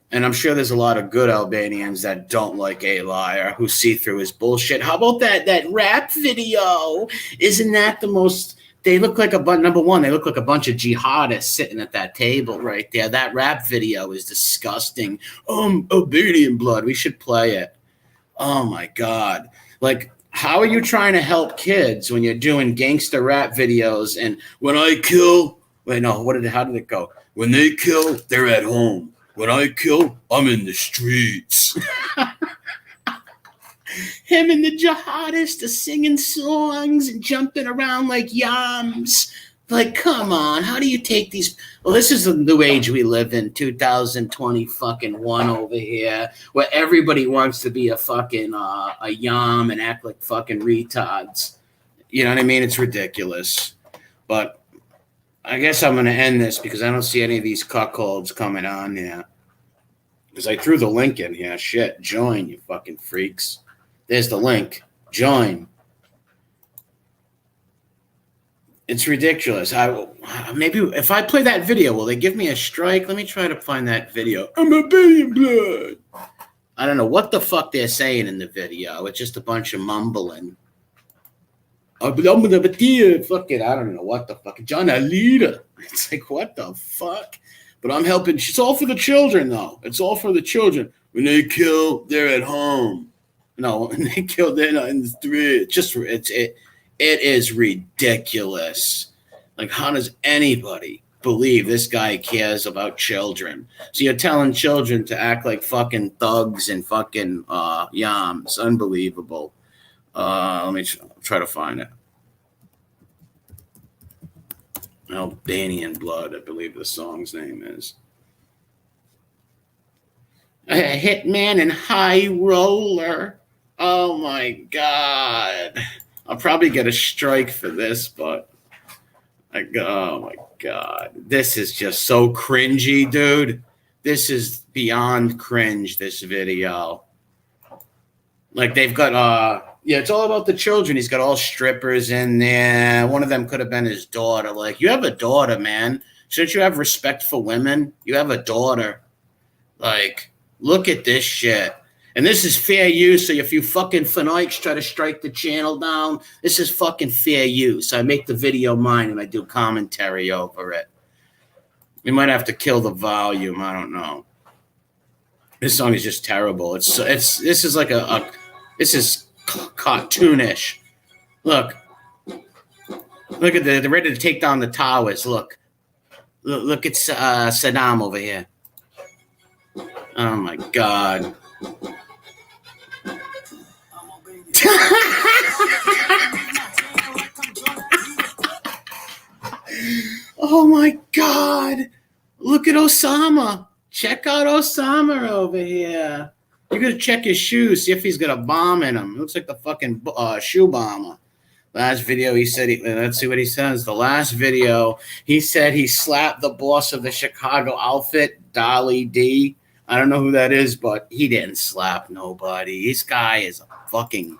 And I'm sure there's a lot of good Albanians that don't like A-Liar, who see through his bullshit. How about that rap video? Isn't that the most... They look like number one, they look like a bunch of jihadists sitting at that table right there. That rap video is disgusting. Albanian blood. We should play it. Oh, my God. Like, How are you trying to help kids when you're doing gangster rap videos and when I kill? Wait, no. How did it go? When they kill, they're at home. When I kill, I'm in the streets. Him and the jihadists are singing songs and jumping around like yams. Like, come on, how do you take these? Well, this is the new age we live in, 2020 fucking one over here, where everybody wants to be a fucking a yam and act like fucking retards. You know what I mean? It's ridiculous. But I guess I'm gonna end this because I don't see any of these cuckolds coming on here. Because I threw the link in here. Shit, join, you fucking freaks. There's the link. Join. It's ridiculous. Maybe if I play that video, will they give me a strike? Let me try to find that video. I'm a billion blood. I don't know what the fuck they're saying in the video. It's just a bunch of mumbling. Fuck it. I don't know what the fuck. John Alite. It's like, what the fuck? But I'm helping. It's all for the children, though. It's all for the children. When they kill, they're at home. No, when they kill, they're not in the street. It is ridiculous. Like, how does anybody believe this guy cares about children? So you're telling children to act like fucking thugs and fucking yams. Unbelievable. Let me try to find it. Albanian Blood, I believe the song's name is. A hitman and high roller. Oh my God. I'll probably get a strike for this, but oh my God. This is just so cringy, dude. This is beyond cringe, this video. Like they've got, it's all about the children. He's got all strippers in there. One of them could have been his daughter. Like, you have a daughter, man. Shouldn't you have respect for women? You have a daughter. Like, look at this shit. And this is fair use. So if you fucking fanatics try to strike the channel down, this is fucking fair use. I make the video mine and I do commentary over it. We might have to kill the volume. I don't know. This song is just terrible. This is like this is cartoonish. Look at they're ready to take down the towers. Look at Saddam over here. Oh my God. Oh my God. Look at Osama. Check out Osama over here. You're going to check his shoes, see if he's got a bomb in him. It looks like the fucking shoe bomber. Last video, he said, let's see what he says. The last video, he said he slapped the boss of the Chicago outfit, Dolly D. I don't know who that is, but he didn't slap nobody. This guy is a fucking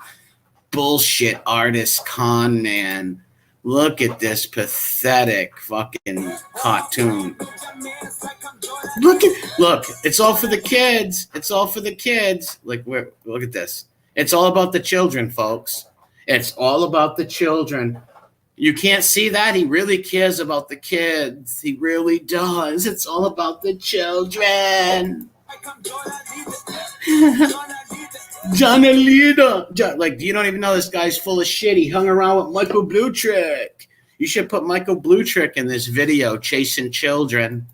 bullshit artist con man. Look at this pathetic fucking cartoon. Look, it's all for the kids. It's all for the kids. Look at this. It's all about the children, folks. It's all about the children. You can't see that? He really cares about the kids. He really does. It's all about the children. John Alite. Like, you don't even know this guy's full of shit. He hung around with Michael Bluetrick. You should put Michael Bluetrick in this video, chasing children.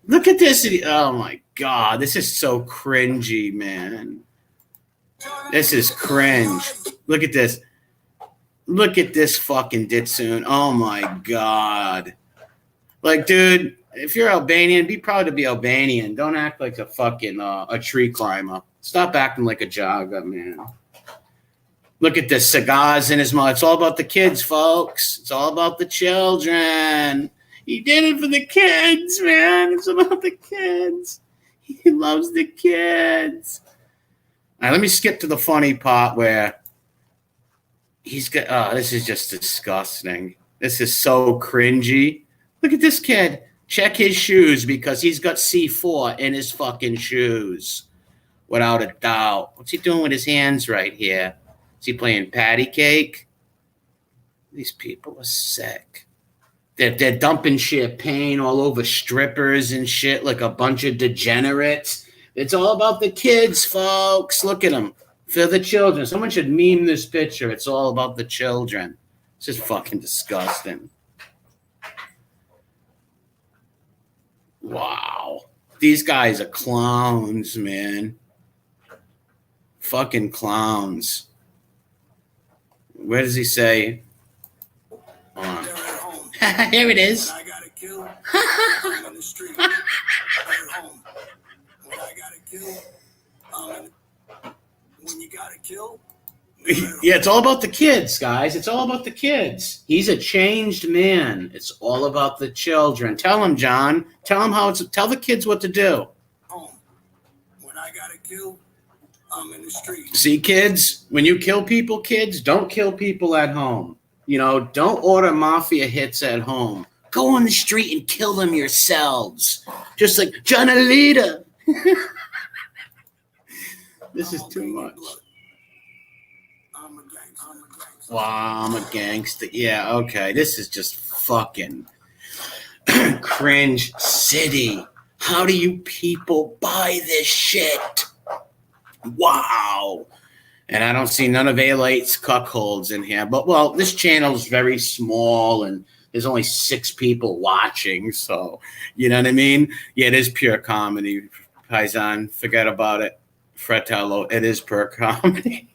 Look at this. Oh, my God. This is so cringy, man. This is cringe. Look at this. Look at this fucking ditsoon. Oh, my God. Like, dude, if you're Albanian, be proud to be Albanian. Don't act like a fucking a tree climber. Stop acting like a jogger, man. Look at this. Cigars in his mouth. It's all about the kids, folks. It's all about the children. He did it for the kids, man. It's about the kids. He loves the kids. All right, let me skip to the funny part where he's got, this is just disgusting. This is so cringy. Look at this kid. Check his shoes because he's got C4 in his fucking shoes. Without a doubt. What's he doing with his hands right here? Is he playing patty cake? These people are sick. They're dumping champagne all over strippers and shit like a bunch of degenerates. It's all about the kids, folks. Look at them. For the children. Someone should meme this picture. It's all about the children. It's just fucking disgusting. Wow. These guys are clowns, man. Fucking clowns. Where does he say? Here it is. I gotta kill, I'm in the street. They're at home. When I gotta kill, when you gotta kill. Yeah, it's all about the kids, guys. It's all about the kids. He's a changed man. It's all about the children. Tell him, John. Tell him tell the kids what to do. Home. When I gotta kill, I'm in the street. See, kids, when you kill people, kids, don't kill people at home. You know, don't order mafia hits at home. Go on the street and kill them yourselves. Just like John Alite. This is too much. Wow, I'm a gangster. Yeah, okay. This is just fucking cringe city. How do you people buy this shit? Wow. And I don't see none of Alite's cuckolds in here. But, well, this channel is very small and there's only 6 people watching. So, you know what I mean? Yeah, it is pure comedy. Paisan, forget about it. Fratello, it is pure comedy.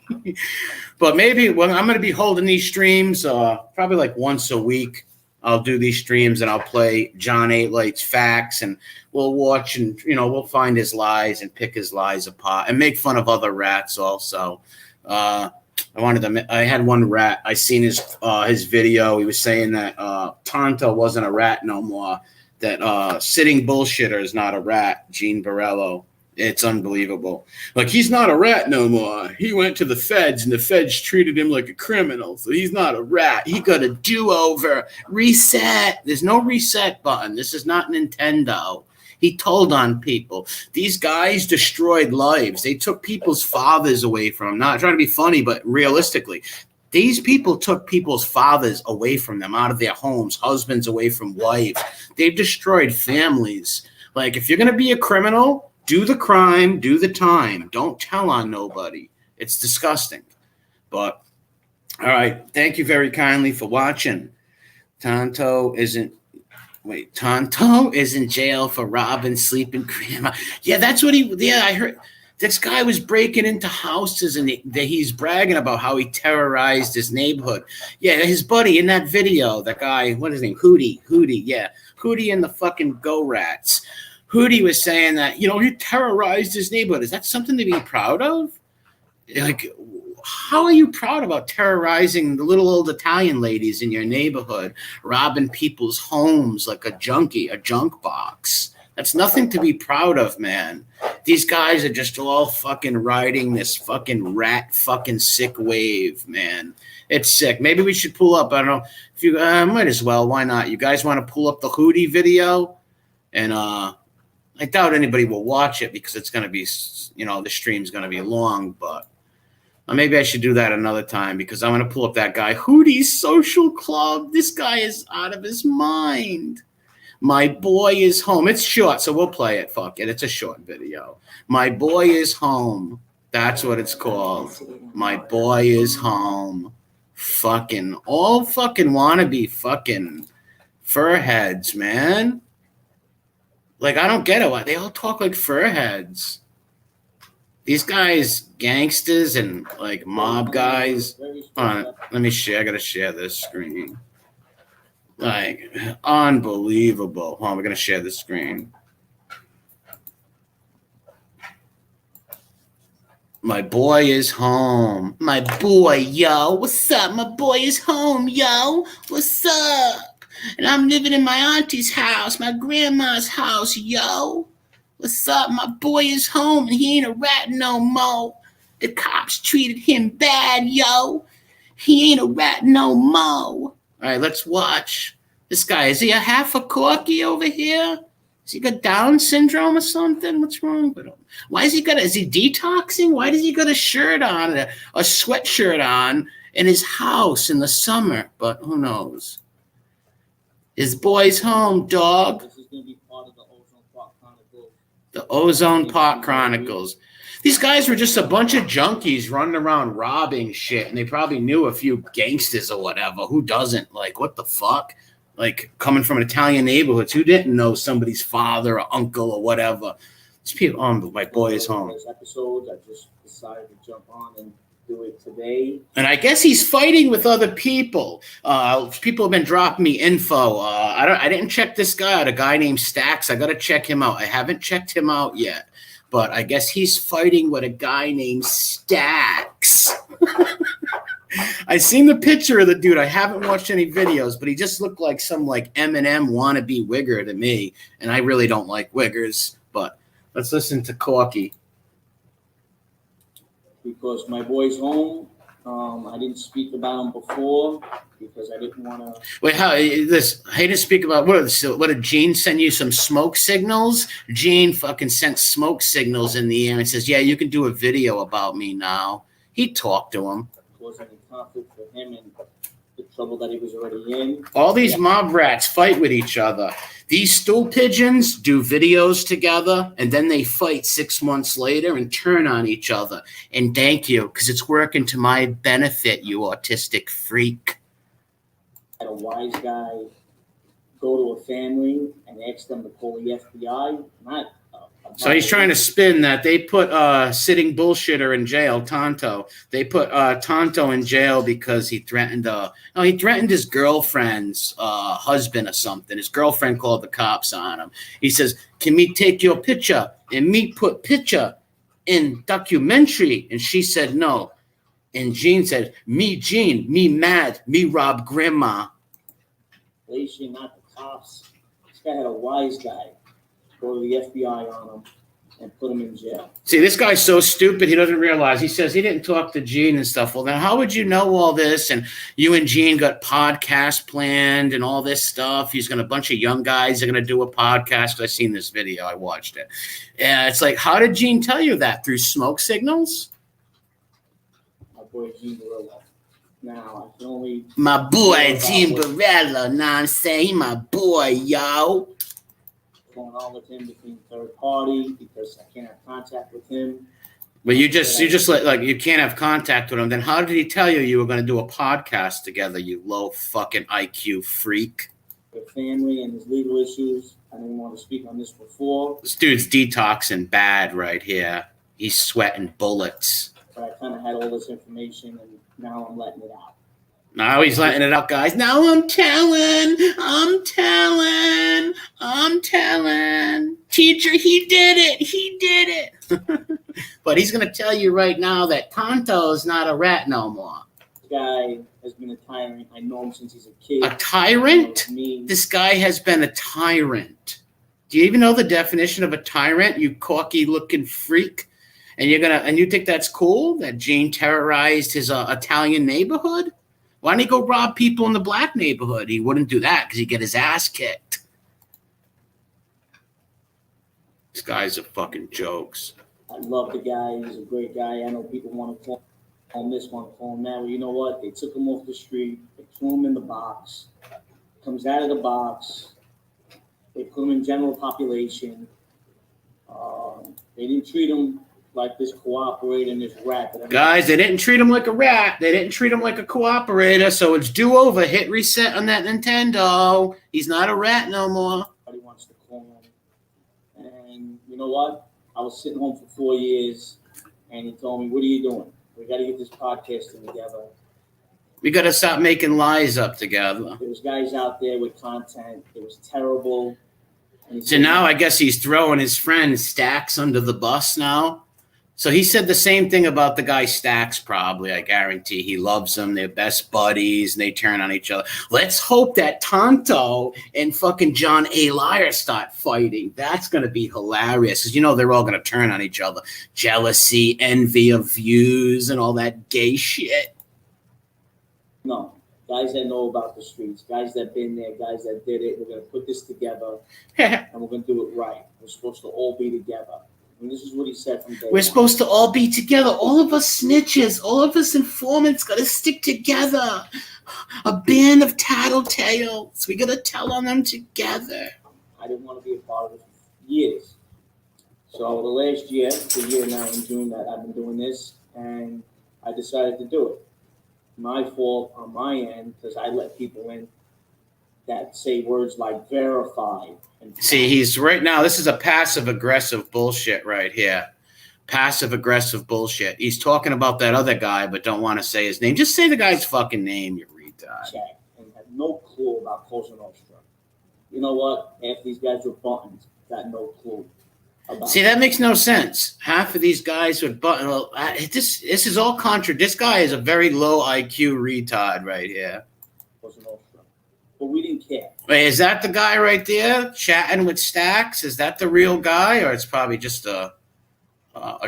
But maybe when I'm going to be holding these streams, probably like once a week, I'll do these streams and I'll play John Alite's facts and we'll watch and, you know, we'll find his lies and pick his lies apart and make fun of other rats also. I had one rat. I seen his video. He was saying that Tonto wasn't a rat no more, that Sitting Bullshitter is not a rat, Gene Borello. It's unbelievable. Like, he's not a rat no more. He went to the feds, and the feds treated him like a criminal. So he's not a rat. He got a do-over. Reset. There's no reset button. This is not Nintendo. He told on people. These guys destroyed lives. They took people's fathers away from them. Not trying to be funny, but realistically, these people took people's fathers away from them, out of their homes, husbands away from wives. They've destroyed families. Like, if you're going to be a criminal, do the crime, do the time. Don't tell on nobody. It's disgusting. But, all right. Thank you very kindly for watching. Tonto is in jail for robbing sleeping grandma. Yeah, that's what I heard. This guy was breaking into houses and he's bragging about how he terrorized his neighborhood. Yeah, his buddy in that video, that guy, what is his name? Hootie, yeah. Hootie and the fucking Go Rats. Hootie was saying that, you know, he terrorized his neighborhood. Is that something to be proud of? Like, how are you proud about terrorizing the little old Italian ladies in your neighborhood, robbing people's homes like a junk box? That's nothing to be proud of, man. These guys are just all fucking riding this fucking rat fucking sick wave, man. It's sick. Maybe we should pull up. I don't know if you might as well. Why not? You guys want to pull up the Hootie video? And I doubt anybody will watch it because it's going to be, you know, the stream's going to be long, but maybe I should do that another time because I'm going to pull up that guy. Hootie's Social Club. This guy is out of his mind. My boy is home. It's short, so we'll play it. Fuck it. It's a short video. My boy is home. That's what it's called. My boy is home. Fucking all fucking wannabe fucking fur heads, man. Like, I don't get it. Why they all talk like fur heads. These guys, gangsters and like mob guys. Hold on, let me share. I gotta share this screen. Like, unbelievable. Hold on, we're gonna share the screen. My boy is home. My boy, yo. What's up? My boy is home, yo. What's up? And I'm living in my auntie's house, my grandma's house, yo. What's up? My boy is home and he ain't a rat no more. The cops treated him bad, yo. He ain't a rat no more. All right, let's watch. This guy, is he a half a corky over here? Has he got Down syndrome or something? What's wrong with him? Why is he detoxing? Why does he got a shirt on, a sweatshirt on in his house in the summer? But who knows? His boy's home, dog. This is going to be part of the Ozone Park Chronicle The Ozone Park Chronicles. These guys were just a bunch of junkies running around robbing shit, and they probably knew a few gangsters or whatever. Who doesn't? Like, what the fuck? Like, coming from an Italian neighborhood, who didn't know somebody's father or uncle or whatever? These people, my boy is home. Episodes, I just decided to jump on and do it today. And I guess he's fighting with other people. People have been dropping me info. I didn't check this guy out, a guy named Stax. I got to check him out. I haven't checked him out yet. But I guess he's fighting with a guy named Stax. I seen the picture of the dude. I haven't watched any videos, but he just looked like some like Eminem wannabe wigger to me. And I really don't like wiggers. But let's listen to Corky. Because my boy's home. I didn't speak about him before because I didn't want to. Wait, how this? I didn't speak about what did Gene send you some smoke signals? Gene fucking sent smoke signals in the air and says, "Yeah, you can do a video about me now." He talked to him. Cause any conflict for him and the trouble that he was already in. All these mob rats fight with each other. These stool pigeons do videos together, and then they fight 6 months later and turn on each other. And thank you, because it's working to my benefit, you autistic freak. Had a wise guy go to a family and ask them to call the FBI. So he's trying to spin that they put sitting bullshitter in jail, Tonto. They put Tonto in jail because he threatened his girlfriend's husband or something. His girlfriend called the cops on him. He says, "Can me take your picture and me put picture in documentary?" And she said no. And Gene said, "Me Gene, me mad, me rob grandma." Relation, not the cops. This guy had a wise guy go to the FBI on him and put him in jail. See, this guy's so stupid, he doesn't realize. He says he didn't talk to Gene and stuff. Well, then how would you know all this? And you and Gene got podcast planned and all this stuff. He's going to, a bunch of young guys are going to do a podcast. I've seen this video. I watched it. And it's like, how did Gene tell you that? Through smoke signals? My boy Gene Barilla. Now, I can only... My boy Gene Barilla. Now I'm saying my boy, yo. Going on with him between third party because I can't have contact with him. But you just like you can't have contact with him. Then how did he tell you were going to do a podcast together? You low fucking IQ freak. The family and his legal issues. I didn't want to speak on this before. This dude's detoxing bad right here. He's sweating bullets. But I kind of had all this information, and now I'm letting it out. Now he's letting it out, guys. Now I'm telling. Teacher, he did it. But he's going to tell you right now that Tonto is not a rat no more. This guy has been a tyrant. I know him since he's a kid. A tyrant? This guy has been a tyrant. Do you even know the definition of a tyrant, you corky-looking freak? And you think that's cool that Gene terrorized his Italian neighborhood? Why didn't he go rob people in the black neighborhood? He wouldn't do that because he'd get his ass kicked. These guys are fucking jokes. I love the guy. He's a great guy. I know people want to call him this one, call him that. Well, you know what? They took him off the street. They threw him in the box. Comes out of the box. They put him in general population. They didn't treat him like this cooperator and this rat. Guys, they didn't treat him like a rat. They didn't treat him like a cooperator. So it's do-over. Hit reset on that Nintendo. He's not a rat no more. Everybody wants to call him. And you know what? I was sitting home for 4 years, and he told me, "What are you doing? We got to get this podcasting together. We got to stop making lies up together." There was guys out there with content. It was terrible. So now I guess he's throwing his friend Stax under the bus now. So he said the same thing about the guy Stax, probably. I guarantee he loves them. They're best buddies, and they turn on each other. Let's hope that Tonto and fucking John Alite start fighting. That's going to be hilarious because, they're all going to turn on each other. Jealousy, envy of views, and all that gay shit. No. Guys that know about the streets, guys that been there, guys that did it. We're going to put this together, and we're going to do it right. We're supposed to all be together. And this is what he said from day one. We're supposed to all be together. All of us snitches, all of us informants got to stick together. A band of tattletales. We got to tell on them together. I didn't want to be a part of it for years. So the last year, the year now in June that I've been doing this, and I decided to do it. My fault on my end because I let people in that say words like verified. And See, he's right now. This is a passive aggressive bullshit right here. Passive aggressive bullshit. He's talking about that other guy, but don't want to say his name. Just say the guy's fucking name, you retard. check and had no clue about Cosa Nostra. You know what? Half these guys with buttons got no clue. See, that makes no sense. Half of these guys with buttons. Well, this is all contra. This guy is a very low IQ retard right here. Cosa Nostra. But we didn't care. Wait, is that the guy right there chatting with Stacks? Is that the real guy, or it's probably just a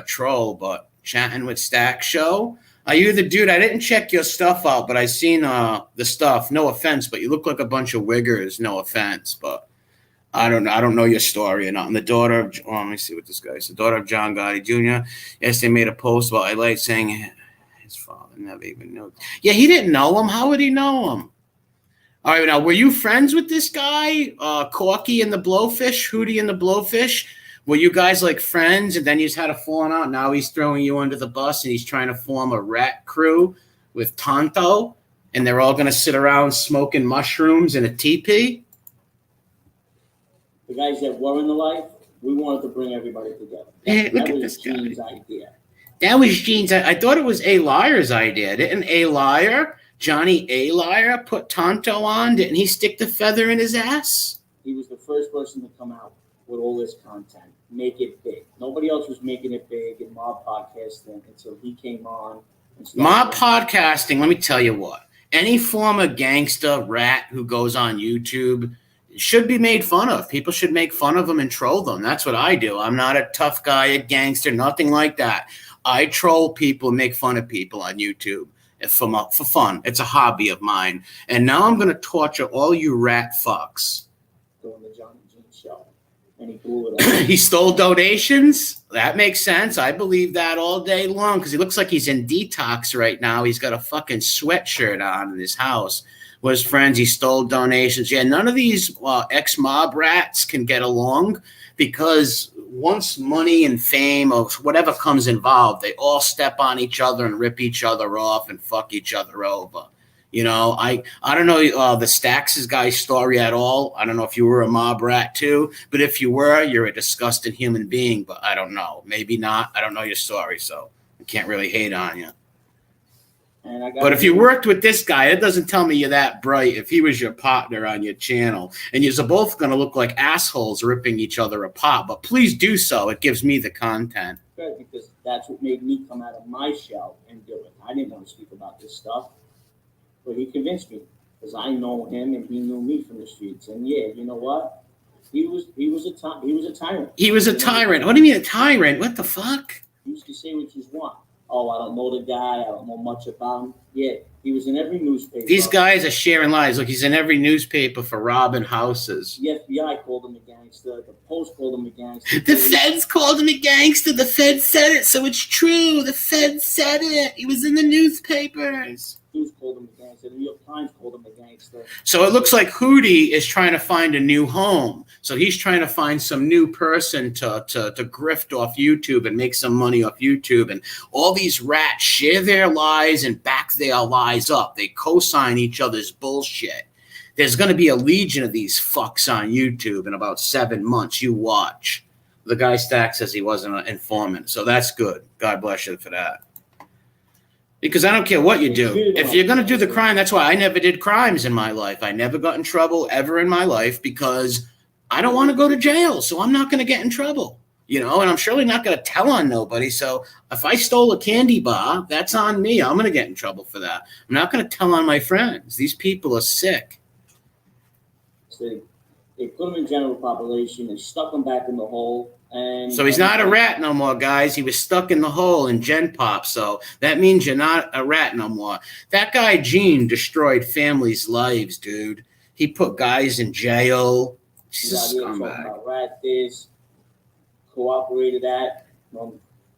troll? But chatting with Stacks show. Are you the dude? I didn't check your stuff out, but I seen the stuff. No offense, but you look like a bunch of wiggers. No offense, but I don't know your story or not. The daughter of let me see what this guy is. The daughter of John Gotti Jr. Yes, they made a post about Alite saying his father never even knew. Yeah, he didn't know him. How would he know him? All right, now were you friends with this guy, Corky and the Blowfish, Hootie and the Blowfish? Were you guys like friends, and then you just had a falling out? Now he's throwing you under the bus, and he's trying to form a rat crew with Tonto, and they're all going to sit around smoking mushrooms in a teepee? The guys that were in the life, we wanted to bring everybody together. Look that at was this guy. Gene's idea. That was Gene's. I thought it was A. Liar's idea. Didn't A. Liar, Johnny A. Liar, put Tonto on? Didn't he stick the feather in his ass? He was the first person to come out with all this content, make it big. Nobody else was making it big in mob podcasting until he came on. Mob podcasting, let me tell you what. Any former gangster rat who goes on YouTube should be made fun of. People should make fun of them and troll them. That's what I do. I'm not a tough guy, a gangster, nothing like that. I troll people and make fun of people on YouTube for fun. It's a hobby of mine. And now I'm going to torture all you rat fucks. Doing the John and Gene show. And he blew it up. He stole donations? That makes sense. I believe that all day long because he looks like he's in detox right now. He's got a fucking sweatshirt on in his house. With his friends, he stole donations. Yeah, none of these ex-mob rats can get along because once money and fame or whatever comes involved, they all step on each other and rip each other off and fuck each other over. You know, I don't know the Stacks' guy's story at all. I don't know if you were a mob rat too, but if you were, you're a disgusting human being. But I don't know. Maybe not. I don't know your story, so I can't really hate on you. But if you worked with this guy, it doesn't tell me you're that bright. If he was your partner on your channel, and you're both going to look like assholes ripping each other apart, but please do so. It gives me the content. Good, because that's what made me come out of my shell and do it. I didn't want to speak about this stuff, but he convinced me because I know him and he knew me from the streets. And yeah, you know what? He was a tyrant. He was a tyrant. What do you mean a tyrant? What the fuck? He used to say what you want. Oh, I don't know the guy. I don't know much about him. Yeah, he was in every newspaper. These guys are sharing lies. Look, he's in every newspaper for robbing houses. The FBI called him a gangster. The Post called him a gangster. The feds called him a gangster. The feds said it, so it's true. The feds said it. He was in the newspapers. News called him a gangster. The New York Times called him a gangster. So it looks like Hootie is trying to find a new home. So he's trying to find some new person to grift off YouTube and make some money off YouTube. And all these rats share their lies and back their lies up. They co-sign each other's bullshit. There's going to be a legion of these fucks on YouTube in about 7 months. You watch. The guy Stack says he wasn't an informant. So that's good. God bless you for that. Because I don't care what you do. If you're going to do the crime, that's why I never did crimes in my life. I never got in trouble ever in my life because I don't want to go to jail. So I'm not going to get in trouble, you know, and I'm surely not going to tell on nobody. So if I stole a candy bar, that's on me. I'm going to get in trouble for that. I'm not going to tell on my friends. These people are sick. They put him in general population and stuck him back in the hole. And so he's not a rat no more, guys. He was stuck in the hole in Gen Pop. So that means you're not a rat no more. That guy, Gene, destroyed families' lives, dude. He put guys in jail. He's a scumbag. About rat this, cooperated that. Not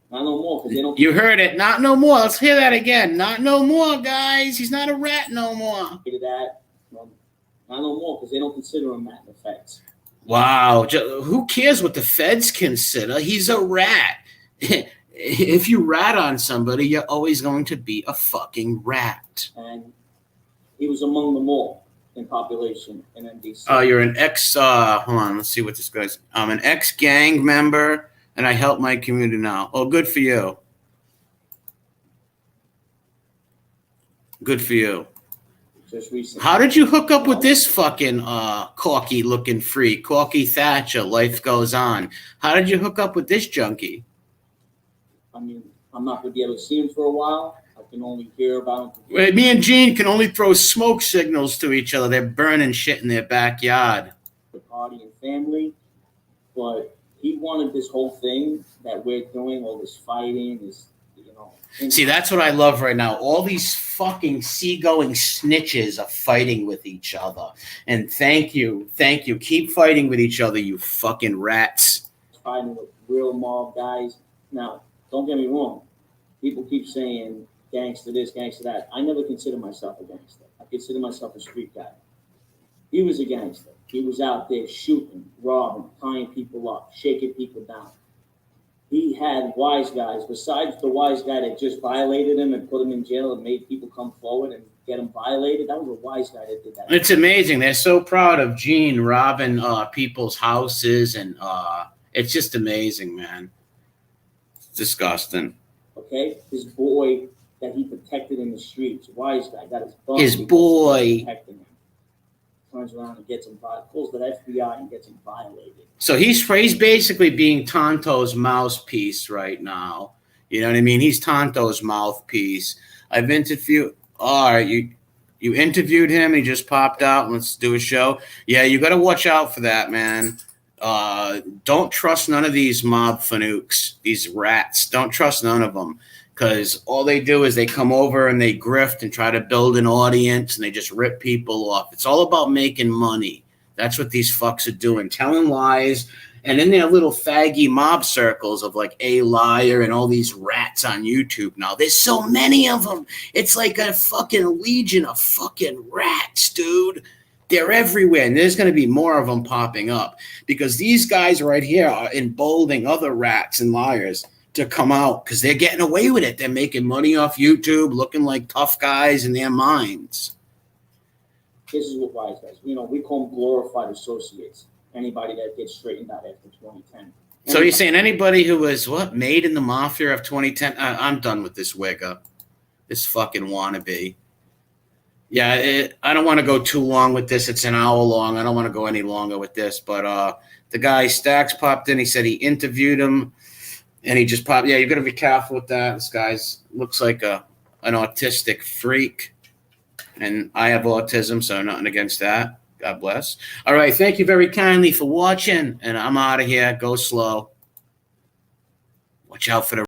no more, because they don't. You heard it. Not no more. Let's hear that again. Not no more, guys. He's not a rat no more. That. Not no more, because they don't consider him rat in effect. Wow. Who cares what the feds consider? He's a rat. If you rat on somebody, you're always going to be a fucking rat. And he was among them all in population in NBC. Oh, you're an hold on, let's see what this guy's. I'm an ex-gang member, and I help my community now. Oh, good for you. Good for you. Just recently. How did you hook up with this fucking Corky-looking freak? Corky Thatcher, life goes on. How did you hook up with this junkie? I mean, I'm not going to be able to see him for a while. I can only hear about him. Me and Gene can only throw smoke signals to each other. They're burning shit in their backyard. The party and family, but he wanted this whole thing that we're doing, all this fighting, this, you know. See, that's what I love right now. All these fucking seagoing snitches are fighting with each other. And thank you. Keep fighting with each other, you fucking rats. Fighting with real mob guys. Now, don't get me wrong. People keep saying gangster this, gangster that. I never consider myself a gangster. I consider myself a street guy. He was a gangster. He was out there shooting, robbing, tying people up, shaking people down. He had wise guys. Besides the wise guy that just violated him and put him in jail and made people come forward and get him violated, that was a wise guy that did that. It's amazing. They're so proud of Gene robbing people's houses, and it's just amazing, man. It's disgusting. Okay? His boy that he protected in the streets, wise guy, got his bum. His boy. Protecting him. Turns around and gets him violated. Calls the FBI and gets him violated. So he's basically being Tonto's mouthpiece right now. You know what I mean? He's Tonto's mouthpiece. I've interviewed. All right, you interviewed him. He just popped out. Let's do a show. Yeah, you got to watch out for that, man. Don't trust none of these mob fanooks, these rats. Don't trust none of them, because all they do is they come over and they grift and try to build an audience, and they just rip people off. It's all about making money. That's what these fucks are doing, telling lies. And in their little faggy mob circles of like A Liar and all these rats on YouTube now, there's so many of them. It's like a fucking legion of fucking rats, dude. They're everywhere, and there's going to be more of them popping up because these guys right here are emboldening other rats and liars to come out because they're getting away with it. They're making money off YouTube, looking like tough guys in their minds. This is what wise guys, you know, we call them glorified associates. Anybody that gets straightened out after 2010. So you're saying anybody who was made in the mafia of 2010? I'm done with this wigger, this fucking wannabe. Yeah, I don't want to go too long with this. It's an hour long. I don't want to go any longer with this. But the guy Stacks popped in. He said he interviewed him, and he just popped. Yeah, you got to be careful with that. This guy's looks like an autistic freak, and I have autism, so nothing against that. God bless. All right, thank you very kindly for watching, and I'm out of here. Go slow. Watch out for the